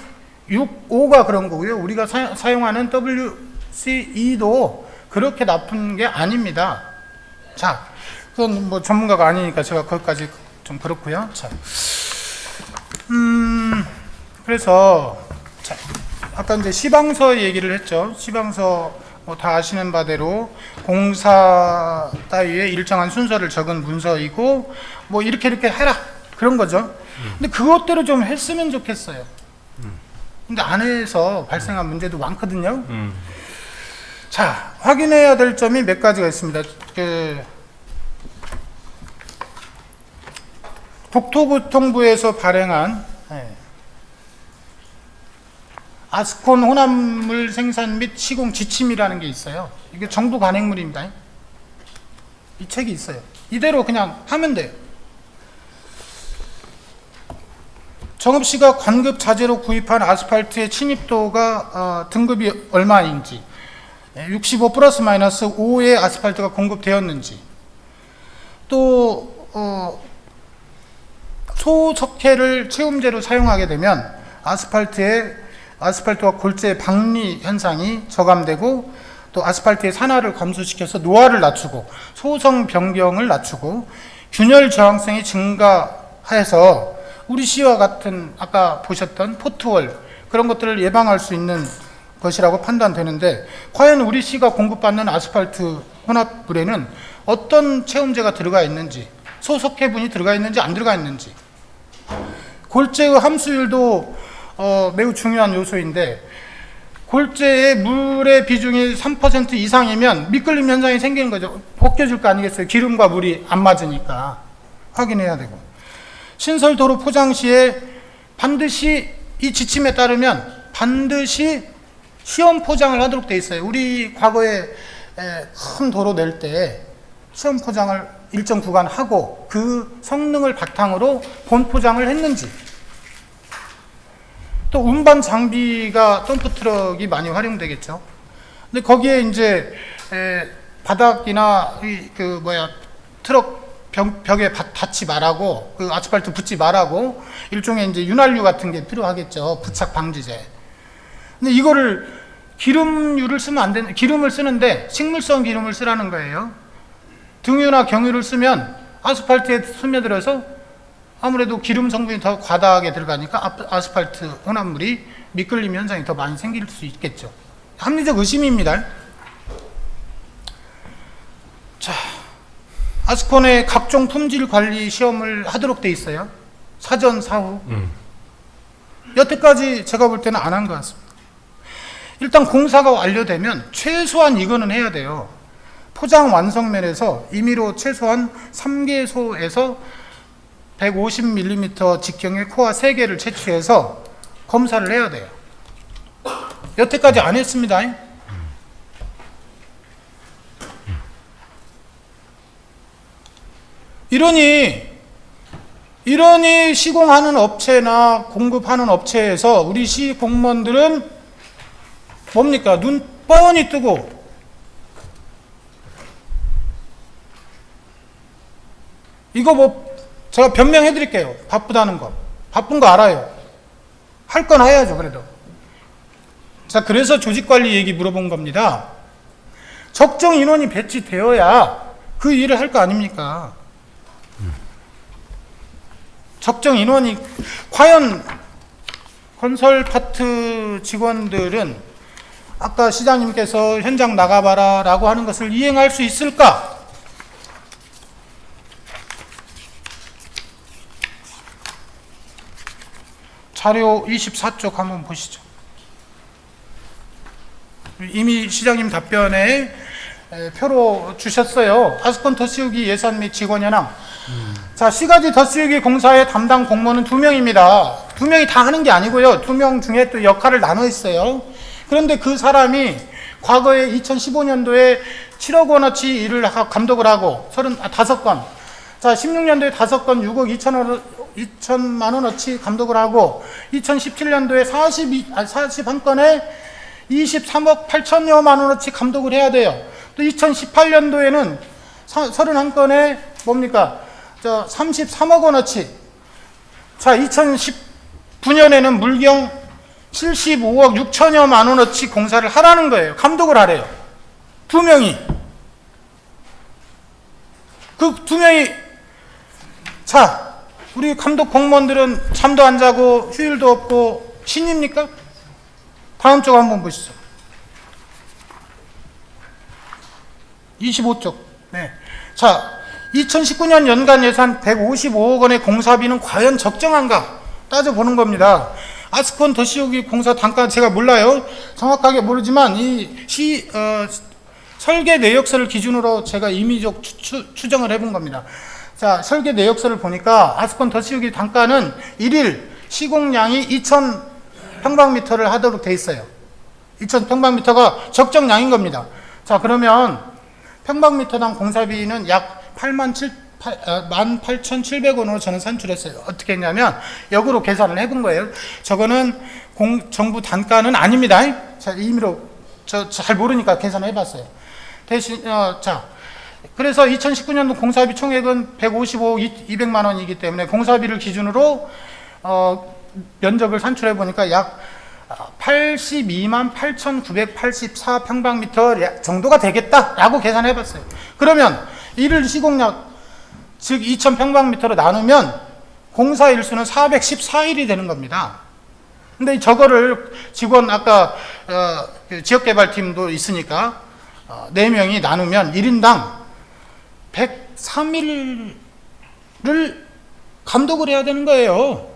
6, 5가 그런 거고요. 우리가 사용하는 WC2도 그렇게 나쁜 게 아닙니다. 자, 그건 뭐 전문가가 아니니까 제가 거기까지 좀 그렇고요. 자, 그래서 자, 아까 이제 시방서 얘기를 했죠. 시방서 뭐 다 아시는 바대로 공사 따위에 일정한 순서를 적은 문서이고 뭐 이렇게 해라 그런 거죠. 근데 그것대로 좀 했으면 좋겠어요. 근데 안에서 발생한 문제도 많거든요. 자, 확인해야 될 점이 몇 가지가 있습니다. 국토교통부에서 발행한 아스콘 혼합물 생산 및 시공 지침이라는 게 있어요. 이게 정부 관행물입니다. 이 책이 있어요. 이대로 그냥 하면 돼요. 정읍시가 관급 자재로 구입한 아스팔트의 침입도가 등급이 얼마인지, 65 플러스 마이너스 5의 아스팔트가 공급되었는지, 또 소석회를 채움제로 사용하게 되면 아스팔트와 골재의 박리 현상이 저감되고 또 아스팔트의 산화를 감소시켜서 노화를 낮추고 소성 변경을 낮추고 균열 저항성이 증가해서 우리 시와 같은 아까 보셨던 포트홀 그런 것들을 예방할 수 있는 것이라고 판단되는데, 과연 우리 시가 공급받는 아스팔트 혼합물에는 어떤 채움제가 들어가 있는지, 소석회분이 들어가 있는지 안 들어가 있는지, 골재의 함수율도 매우 중요한 요소인데 골재의 물의 비중이 3% 이상이면 미끌림 현상이 생기는 거죠. 벗겨질 거 아니겠어요. 기름과 물이 안 맞으니까 확인해야 되고, 신설도로 포장 시에 반드시 이 지침에 따르면 반드시 시험 포장을 하도록 돼 있어요. 우리 과거에 큰 도로 낼 때 시험 포장을 일정 구간 하고 그 성능을 바탕으로 본 포장을 했는지, 또 운반 장비가 덤프트럭이 많이 활용되겠죠. 근데 거기에 이제 바닥이나 트럭 벽에 닿지 말라고, 그 아스팔트 붙지 말라고 일종의 이제 윤활유 같은 게 필요하겠죠. 부착 방지제. 근데 이거를 기름유를 쓰면 안 되는, 기름을 쓰는데 식물성 기름을 쓰라는 거예요. 등유나 경유를 쓰면 아스팔트에 스며들어서 아무래도 기름 성분이 더 과다하게 들어가니까 아스팔트 혼합물이 미끌림 현상이 더 많이 생길 수 있겠죠. 합리적 의심입니다. 자, 아스콘의 각종 품질 관리 시험을 하도록 돼 있어요. 사전, 사후. 여태까지 제가 볼 때는 안 한 것 같습니다. 일단 공사가 완료되면 최소한 이거는 해야 돼요. 포장 완성면에서 임의로 최소한 3개소에서 150mm 직경의 코어 3개를 채취해서 검사를 해야 돼요. 여태까지 안 했습니다. 이러니 시공하는 업체나 공급하는 업체에서 우리 시 공무원들은 뭡니까? 눈 뻔히 뜨고 이거 뭐 제가 변명해 드릴게요. 바쁘다는 거. 바쁜 거 알아요. 할 건 해야죠, 그래도. 자, 그래서 조직관리 얘기 물어본 겁니다. 적정 인원이 배치되어야 그 일을 할 거 아닙니까? 적정 인원이, 과연 건설 파트 직원들은 아까 시장님께서 현장 나가봐라 라고 하는 것을 이행할 수 있을까? 자료 24쪽 한번 보시죠. 이미 시장님 답변에 표로 주셨어요. 아스콘 덧씌우기 예산 및 직원 현황. 자, 시가지 덧씌우기 공사의 담당 공무원은 2명입니다. 2명이 다 하는 게 아니고요. 2명 중에 또 역할을 나눠 있어요. 그런데 그 사람이 과거에 2015년도에 7억 원어치 일을 감독을 하고 35건, 자 16년도에 5건 6억 2천만 원어치 감독을 하고 2017년도에 41건에 23억 8천여만 원어치 감독을 해야 돼요. 또 2018년도에는 31건에 뭡니까? 33억 원어치. 자, 2019년에는 물경 75억 6천여만 원어치 공사를 하라는 거예요. 감독을 하래요. 2명이. 그 2명이, 자, 우리 감독 공무원들은 잠도 안 자고 휴일도 없고 신입니까? 다음 쪽 한번 보시죠. 25쪽. 네. 자, 2019년 연간 예산 155억 원의 공사비는 과연 적정한가? 따져보는 겁니다. 아스콘 덧씌우기 공사 단가 제가 몰라요. 정확하게 모르지만 이 설계 내역서를 기준으로 제가 임의적 추정을 해본 겁니다. 자, 설계 내역서를 보니까 아스콘 덧씌우기 단가는 1일 시공량이 2,000평방미터를 하도록 돼 있어요. 2,000평방미터가 적정량인 겁니다. 자, 그러면 평방미터당 공사비는 약 18,700원으로 저는 산출했어요. 어떻게 했냐면 역으로 계산을 해본 거예요. 저거는 정부 단가는 아닙니다. 자, 임의로 저 잘 모르니까 계산을 해봤어요. 대신 자, 그래서 2019년도 공사비 총액은 155억 200만 원이기 때문에 공사비를 기준으로 면적을 산출해 보니까 약 82만 8,984 평방미터 정도가 되겠다라고 계산해 봤어요. 그러면 이를 시공량 즉 2,000평방미터로 나누면 공사 일수는 414일이 되는 겁니다. 근데 저거를 직원 아까 지역개발팀도 있으니까 4명이 나누면 1인당 103일을 감독을 해야 되는 거예요.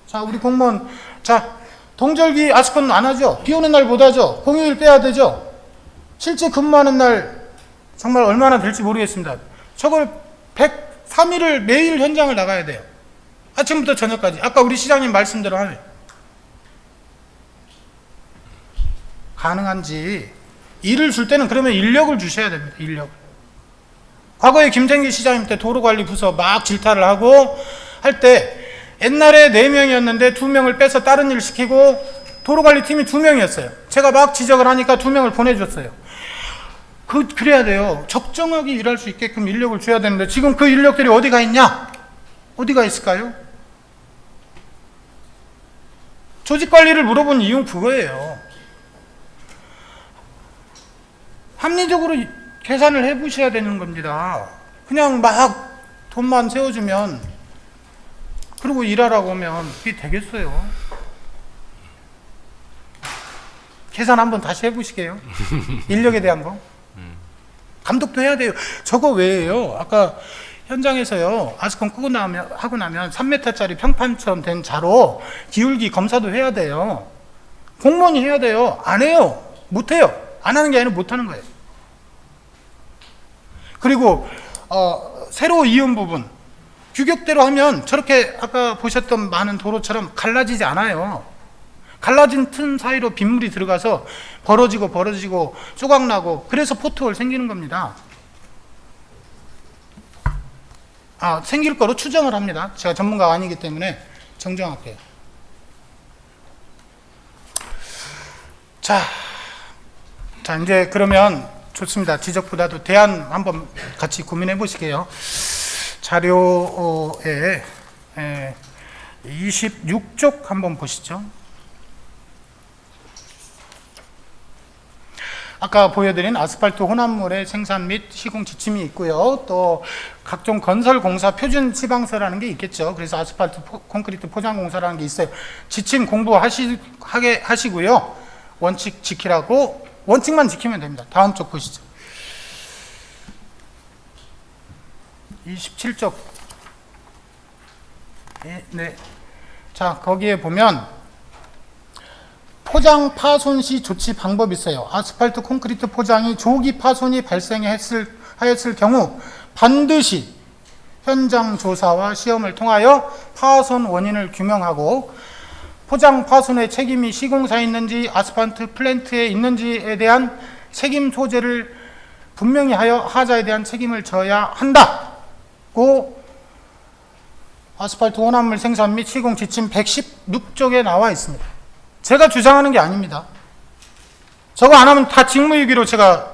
자, 우리 공무원, 자, 동절기 아스콘 안 하죠? 비 오는 날 못 하죠? 공휴일 빼야 되죠? 실제 근무하는 날 정말 얼마나 될지 모르겠습니다. 저걸 103일을 매일 현장을 나가야 돼요. 아침부터 저녁까지. 아까 우리 시장님 말씀대로 하면 가능한지. 일을 줄 때는 그러면 인력을 주셔야 됩니다. 인력을. 과거에 김생기 시장님 때 도로관리부서 막 질타를 하고 할 때 옛날에 4명이었는데 2명을 빼서 다른 일 시키고 도로관리팀이 2명이었어요. 제가 막 지적을 하니까 2명을 보내줬어요. 그래야 돼요. 적정하게 일할 수 있게끔 인력을 줘야 되는데 지금 그 인력들이 어디가 있냐? 어디가 있을까요? 조직관리를 물어본 이유는 그거예요. 합리적으로 계산을 해보셔야 되는 겁니다. 그냥 막 돈만 세워주면 그리고 일하라고 하면 그게 되겠어요? 계산 한번 다시 해보시게요. 인력에 대한 거. 감독도 해야 돼요. 저거 왜예요? 아까 현장에서요, 아스콘 끄고 하고 나면 3m짜리 평판처럼 된 자로 기울기 검사도 해야 돼요. 공무원이 해야 돼요. 안 해요. 못 해요. 안 하는 게 아니라 못 하는 거예요. 그리고 세로 이은 부분 규격대로 하면 저렇게 아까 보셨던 많은 도로처럼 갈라지지 않아요. 갈라진 틈 사이로 빗물이 들어가서 벌어지고 조각나고 그래서 포트홀 생기는 겁니다. 생길 거로 추정을 합니다. 제가 전문가가 아니기 때문에 정정할게요. 자 이제 그러면 좋습니다. 지적보다도 대안 한번 같이 고민해 보시게요. 자료에 26쪽 한번 보시죠. 아까 보여드린 아스팔트 혼합물의 생산 및 시공 지침이 있고요. 또 각종 건설 공사 표준 지방서라는 게 있겠죠. 그래서 아스팔트 콘크리트 포장 공사라는 게 있어요. 지침 공부하게 하시고요. 원칙 지키라고 원칙만 지키면 됩니다. 다음 쪽 보시죠. 27쪽. 네. 자, 거기에 보면 포장 파손 시 조치 방법이 있어요. 아스팔트 콘크리트 포장이 조기 파손이 발생하였을 경우 반드시 현장 조사와 시험을 통하여 파손 원인을 규명하고 포장 파손의 책임이 시공사에 있는지 아스팔트 플랜트에 있는지에 대한 책임 소재를 분명히 하여 하자에 대한 책임을 져야 한다고 아스팔트 혼합물 생산 및 시공 지침 116쪽에 나와 있습니다. 제가 주장하는 게 아닙니다. 저거 안 하면 다 직무유기로 제가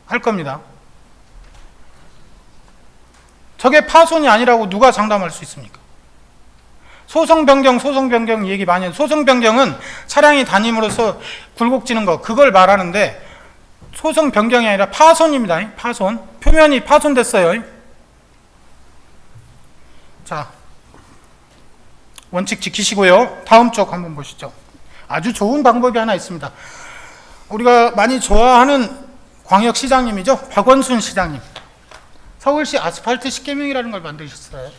할 겁니다. 저게 파손이 아니라고 누가 장담할 수 있습니까? 소송 변경 얘기 많이 해요. 소송 변경은 차량이 다님으로써 굴곡지는 거 그걸 말하는데 소송 변경이 아니라 파손입니다. 파손. 표면이 파손됐어요. 자, 원칙 지키시고요. 다음 쪽 한번 보시죠. 아주 좋은 방법이 하나 있습니다. 우리가 많이 좋아하는 광역시장님이죠. 박원순 시장님. 서울시 아스팔트 10계명이라는 걸 만드셨어요.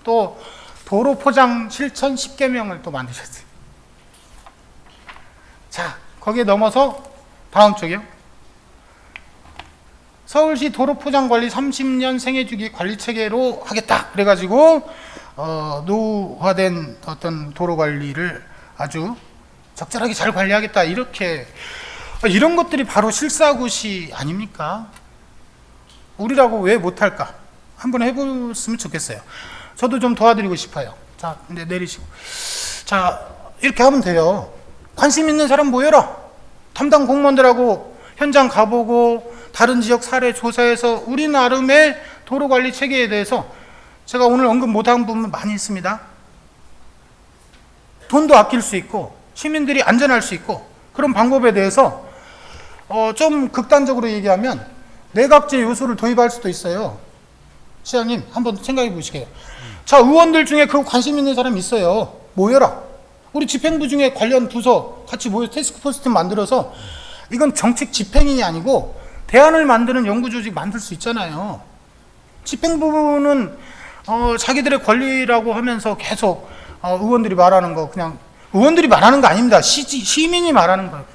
또 도로 포장 실천 10계명을 또 만드셨어요. 자, 거기에 넘어서 다음 쪽이요. 서울시 도로 포장 관리 30년 생애주기 관리 체계로 하겠다. 그래가지고 노후화된 어떤 도로 관리를 아주 적절하게 잘 관리하겠다. 이런 것들이 바로 실사구시 아닙니까? 우리라고 왜 못할까? 한번 해봤으면 좋겠어요. 저도 좀 도와드리고 싶어요. 자, 이제 내리시고. 자, 이렇게 하면 돼요. 관심 있는 사람 모여라. 담당 공무원들하고 현장 가보고 다른 지역 사례 조사해서 우리 나름의 도로관리 체계에 대해서 제가 오늘 언급 못한 부분 많이 있습니다. 돈도 아낄 수 있고 시민들이 안전할 수 있고 그런 방법에 대해서 좀 극단적으로 얘기하면 내각제 요소를 도입할 수도 있어요. 시장님 한번 생각해 보시게요. 자, 의원들 중에 그 관심 있는 사람 있어요. 모여라. 우리 집행부 중에 관련 부서 같이 모여 태스크포스 팀 만들어서 이건 정책 집행이 아니고 대안을 만드는 연구조직 만들 수 있잖아요. 집행부는 자기들의 권리라고 하면서 계속 의원들이 말하는 거 그냥 의원들이 말하는 거 아닙니다. 시민이 말하는 거예요.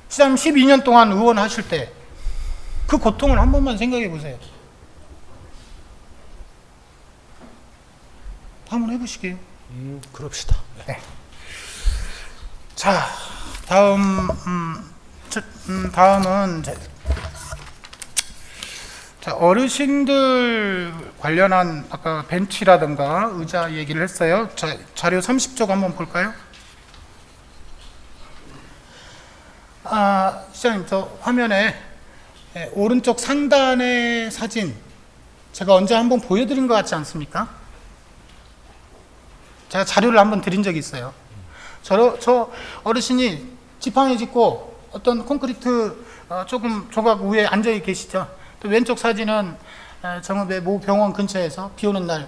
시장님 12년 동안 의원 하실 때 그 고통을 한 번만 생각해 보세요. 한번 해보시게요. 그럽시다. 네. 자, 다음은 자, 어르신들 관련한 아까 벤치라든가 의자 얘기를 했어요. 자, 자료 30쪽 한번 볼까요? 시장님, 저 화면에 오른쪽 상단의 사진 제가 언제 한번 보여드린 것 같지 않습니까? 제가 자료를 한번 드린 적이 있어요. 저 어르신이 지팡이 짚고 어떤 콘크리트 조금 조각 위에 앉아 계시죠. 또 왼쪽 사진은 정읍의 모 병원 근처에서 비 오는 날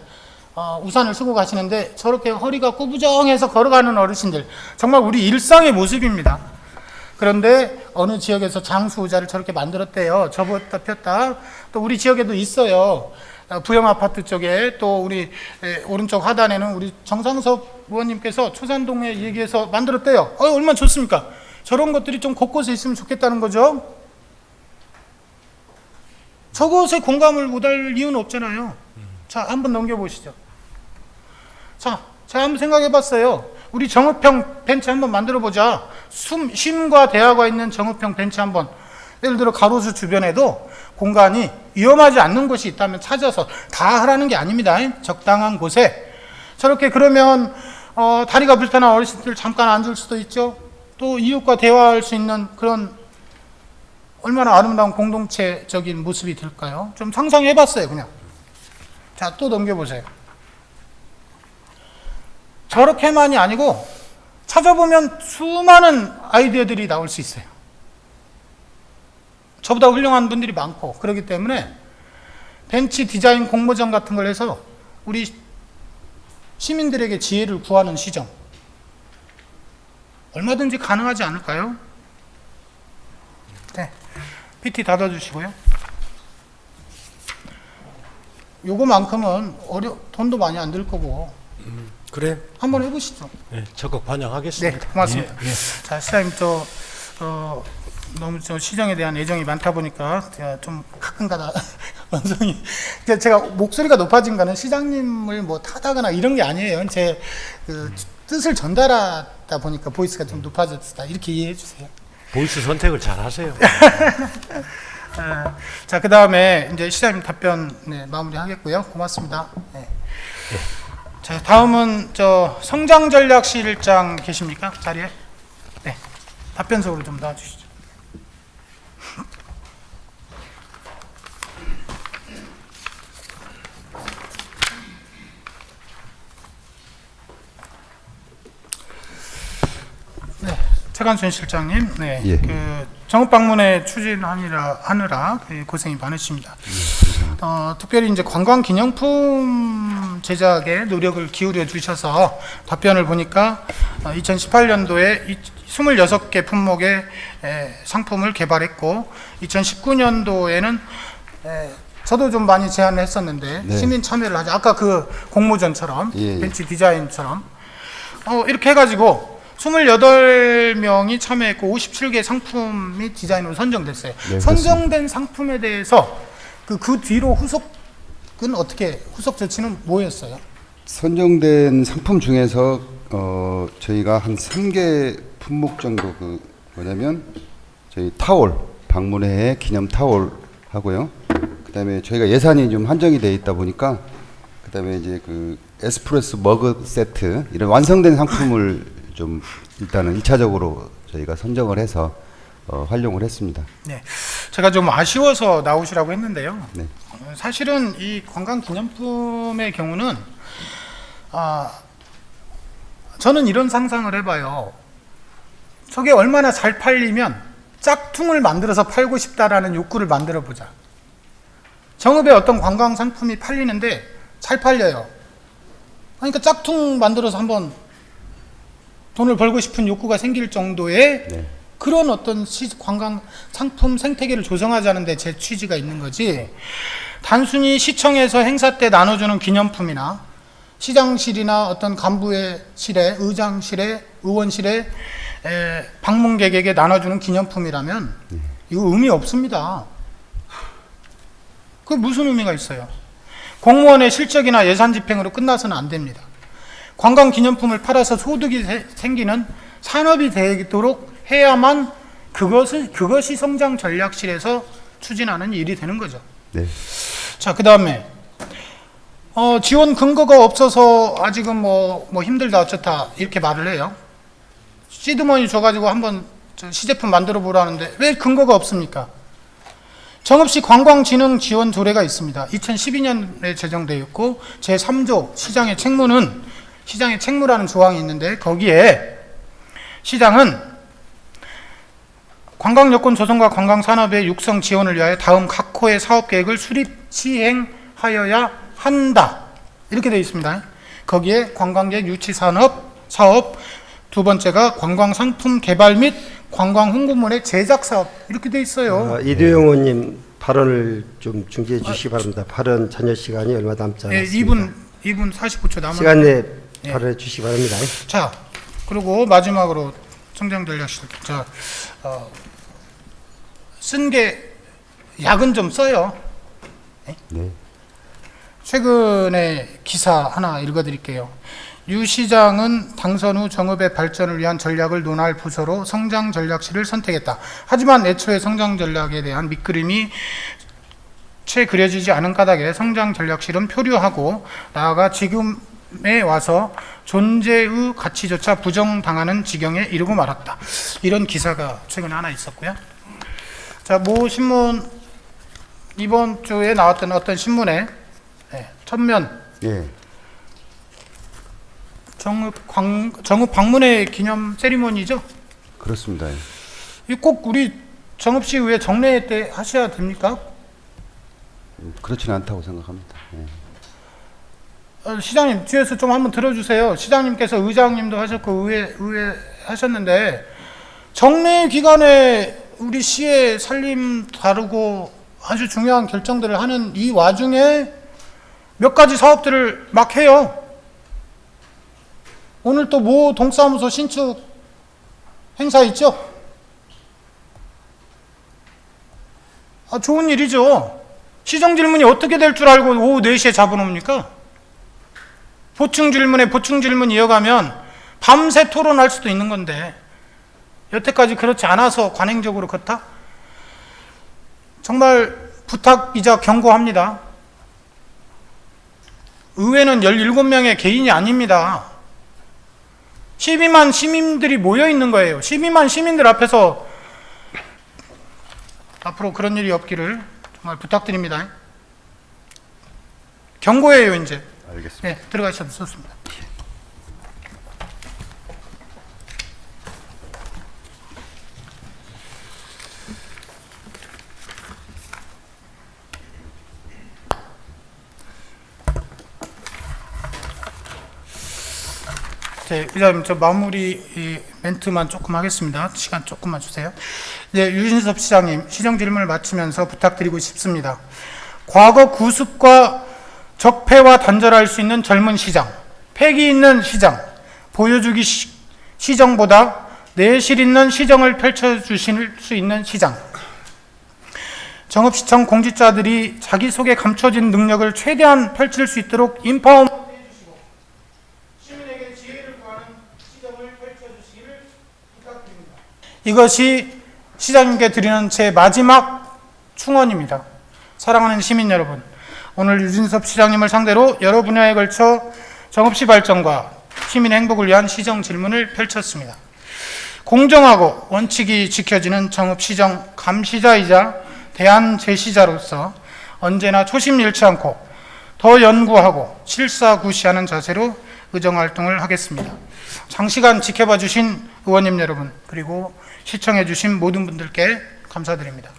우산을 쓰고 가시는데 저렇게 허리가 꾸부정해서 걸어가는 어르신들 정말 우리 일상의 모습입니다. 그런데 어느 지역에서 장수 의자를 저렇게 만들었대요. 접었다 폈다. 또 우리 지역에도 있어요. 부영 아파트 쪽에 또 우리 오른쪽 하단에는 우리 정상섭 의원님께서 초산동에 얘기해서 만들었대요. 얼마나 좋습니까? 저런 것들이 좀 곳곳에 있으면 좋겠다는 거죠. 저것에 공감을 못할 이유는 없잖아요. 자, 한번 넘겨보시죠. 자, 제가 한번 생각해봤어요. 우리 정읍형 벤치 한번 만들어보자. 쉼과 대화가 있는 정읍형 벤치 한번. 예를 들어 가로수 주변에도 공간이 위험하지 않는 곳이 있다면 찾아서 다 하라는 게 아닙니다. 적당한 곳에. 저렇게 그러면 다리가 불편한 어르신들 잠깐 앉을 수도 있죠. 또 이웃과 대화할 수 있는 그런 얼마나 아름다운 공동체적인 모습이 될까요? 좀 상상해봤어요, 그냥. 자, 또 넘겨보세요. 저렇게만이 아니고 찾아보면 수많은 아이디어들이 나올 수 있어요. 저보다 훌륭한 분들이 많고 그렇기 때문에 벤치 디자인 공모전 같은 걸 해서 우리 시민들에게 지혜를 구하는 시정 얼마든지 가능하지 않을까요? 네, PT 닫아주시고요. 요거만큼은 돈도 많이 안 들 거고 그래. 한번 해보시죠. 네, 적극 반영하겠습니다. 네, 고맙습니다. 예, 예. 자, 시장님 너무 시정에 대한 애정이 많다 보니까 제가 좀 가끔가다 완성이 제가 목소리가 높아진 거는 시장님을 뭐 타다거나 이런 게 아니에요. 제 뜻을 전달하다 보니까 보이스가 좀 높아졌다 이렇게 이해해 주세요. 보이스 선택을 잘 하세요. 자, 그 다음에 이제 시장님 답변 마무리하겠고요. 고맙습니다. 네. 자, 다음은 성장전략실장 계십니까? 자리에? 네. 답변석으로 좀 나와주시죠. 네. 최관순 실장님, 네. 예. 정읍 방문회 추진하느라 고생이 많으십니다. 특별히 이제 관광 기념품 제작에 노력을 기울여 주셔서 답변을 보니까 2018년도에 26개 품목의 상품을 개발했고 2019년도에는 저도 좀 많이 제안을 했었는데 네. 시민 참여를 하자. 아까 그 공모전처럼 예. 벤치 디자인처럼 이렇게 해가지고 28명이 참여했고 57개 상품이 디자인으로 선정됐어요. 네, 선정된 상품에 대해서 그 뒤로 후속은 어떻게 후속 조치는 뭐였어요? 선정된 상품 중에서 저희가 한 3개 품목 정도 뭐냐면 저희 타올 방문회 기념 타올 하고요. 그다음에 저희가 예산이 좀 한정이 돼 있다 보니까 그다음에 이제 에스프레소 머그 세트 이런 완성된 상품을 좀 일단은 2차적으로 저희가 선정을 해서 활용을 했습니다. 네, 제가 좀 아쉬워서 나오시라고 했는데요. 네. 사실은 이 관광 기념품의 경우는 저는 이런 상상을 해봐요. 저게 얼마나 잘 팔리면 짝퉁을 만들어서 팔고 싶다라는 욕구를 만들어 보자. 정읍에 어떤 관광 상품이 팔리는데 잘 팔려요. 그러니까 짝퉁 만들어서 한번 돈을 벌고 싶은 욕구가 생길 정도의 네. 그런 어떤 관광 상품 생태계를 조성하자는데 제 취지가 있는 거지. 단순히 시청에서 행사 때 나눠주는 기념품이나 시장실이나 어떤 간부의 실에, 의장실에, 의원실에 방문객에게 나눠주는 기념품이라면 이거 의미 없습니다. 그게 무슨 의미가 있어요? 공무원의 실적이나 예산 집행으로 끝나서는 안 됩니다. 관광 기념품을 팔아서 소득이 생기는 산업이 되도록 해야만 그것이 성장 전략실에서 추진하는 일이 되는 거죠. 네. 자, 그 다음에 지원 근거가 없어서 아직은 뭐 힘들다 어쩌다 이렇게 말을 해요. 시드머니 줘가지고 한번 시제품 만들어 보라는데 왜 근거가 없습니까? 정읍시 관광진흥 지원 조례가 있습니다. 2012년에 제정되어 있고 제3조 시장의 책무라는 조항이 있는데 거기에 시장은 관광여건 조성과 관광산업의 육성 지원을 위하여 다음 각 호의 사업계획을 수립 시행하여야 한다. 이렇게 되어 있습니다. 거기에 관광객 유치 사업, 두 번째가 관광상품 개발 및 관광 홍보물의 제작 사업 이렇게 되어 있어요. 이도영 의원님 발언을 좀 중지해 주시기 바랍니다. 발언 잔여 시간이 얼마 남지 않았습니다. 2분 49초 남았는데 시간 내에 예. 발언해 주시기 바랍니다. 자, 그리고 마지막으로 성장전략실 쓴 게 약은 좀 써요. 네. 최근에 기사 하나 읽어드릴게요. 유 시장은 당선 후 정읍의 발전을 위한 전략을 논할 부서로 성장 전략실을 선택했다. 하지만 애초에 성장 전략에 대한 밑그림이 채 그려지지 않은 까닭에 성장 전략실은 표류하고 나아가 지금에 와서 존재의 가치조차 부정당하는 지경에 이르고 말았다. 이런 기사가 최근에 하나 있었고요. 자, 모 신문 이번 주에 나왔던 어떤 신문에 천면 예. 정읍 방문회 기념 세리머니죠. 그렇습니다. 예. 이 꼭 우리 정읍시의회 정례 때 하셔야 됩니까? 그렇지는 않다고 생각합니다. 예. 시장님 뒤에서 좀 한번 들어주세요. 시장님께서 의장님도 하셨고 의회 하셨는데 정례 기간에 우리 시의 살림 다루고 아주 중요한 결정들을 하는 이 와중에 몇 가지 사업들을 막 해요. 오늘 또 모 동사무소 신축 행사 있죠? 좋은 일이죠. 시정 질문이 어떻게 될 줄 알고 오후 4시에 잡아놓습니까? 보충 질문에 보충 질문 이어가면 밤새 토론할 수도 있는 건데 여태까지 그렇지 않아서 관행적으로 그렇다? 정말 부탁이자 경고합니다. 의회는 17명의 개인이 아닙니다. 12만 시민들이 모여 있는 거예요. 12만 시민들 앞에서 앞으로 그런 일이 없기를 정말 부탁드립니다. 경고예요, 이제. 알겠습니다. 네, 들어가셔도 좋습니다. 네, 의장님, 저 마무리 멘트만 조금 하겠습니다. 시간 조금만 주세요. 네, 유진섭 시장님, 시정 질문을 마치면서 부탁드리고 싶습니다. 과거 구습과 적폐와 단절할 수 있는 젊은 시장, 패기 있는 시장, 보여주기 시정보다 내실 있는 시정을 펼쳐주실 수 있는 시장, 정읍시청 공직자들이 자기속에 감춰진 능력을 최대한 펼칠 수 있도록 인파워먼트 해주시고 시민에게 지혜를 구하는 시정을 펼쳐주시기를 부탁드립니다. 이것이 시장님께 드리는 제 마지막 충언입니다. 사랑하는 시민 여러분, 오늘 유진섭 시장님을 상대로 여러 분야에 걸쳐 정읍시 발전과 시민의 행복을 위한 시정 질문을 펼쳤습니다. 공정하고 원칙이 지켜지는 정읍시정 감시자이자 대안제시자로서 언제나 초심 잃지 않고 더 연구하고 실사구시하는 자세로 의정활동을 하겠습니다. 장시간 지켜봐 주신 의원님 여러분, 그리고 시청해 주신 모든 분들께 감사드립니다.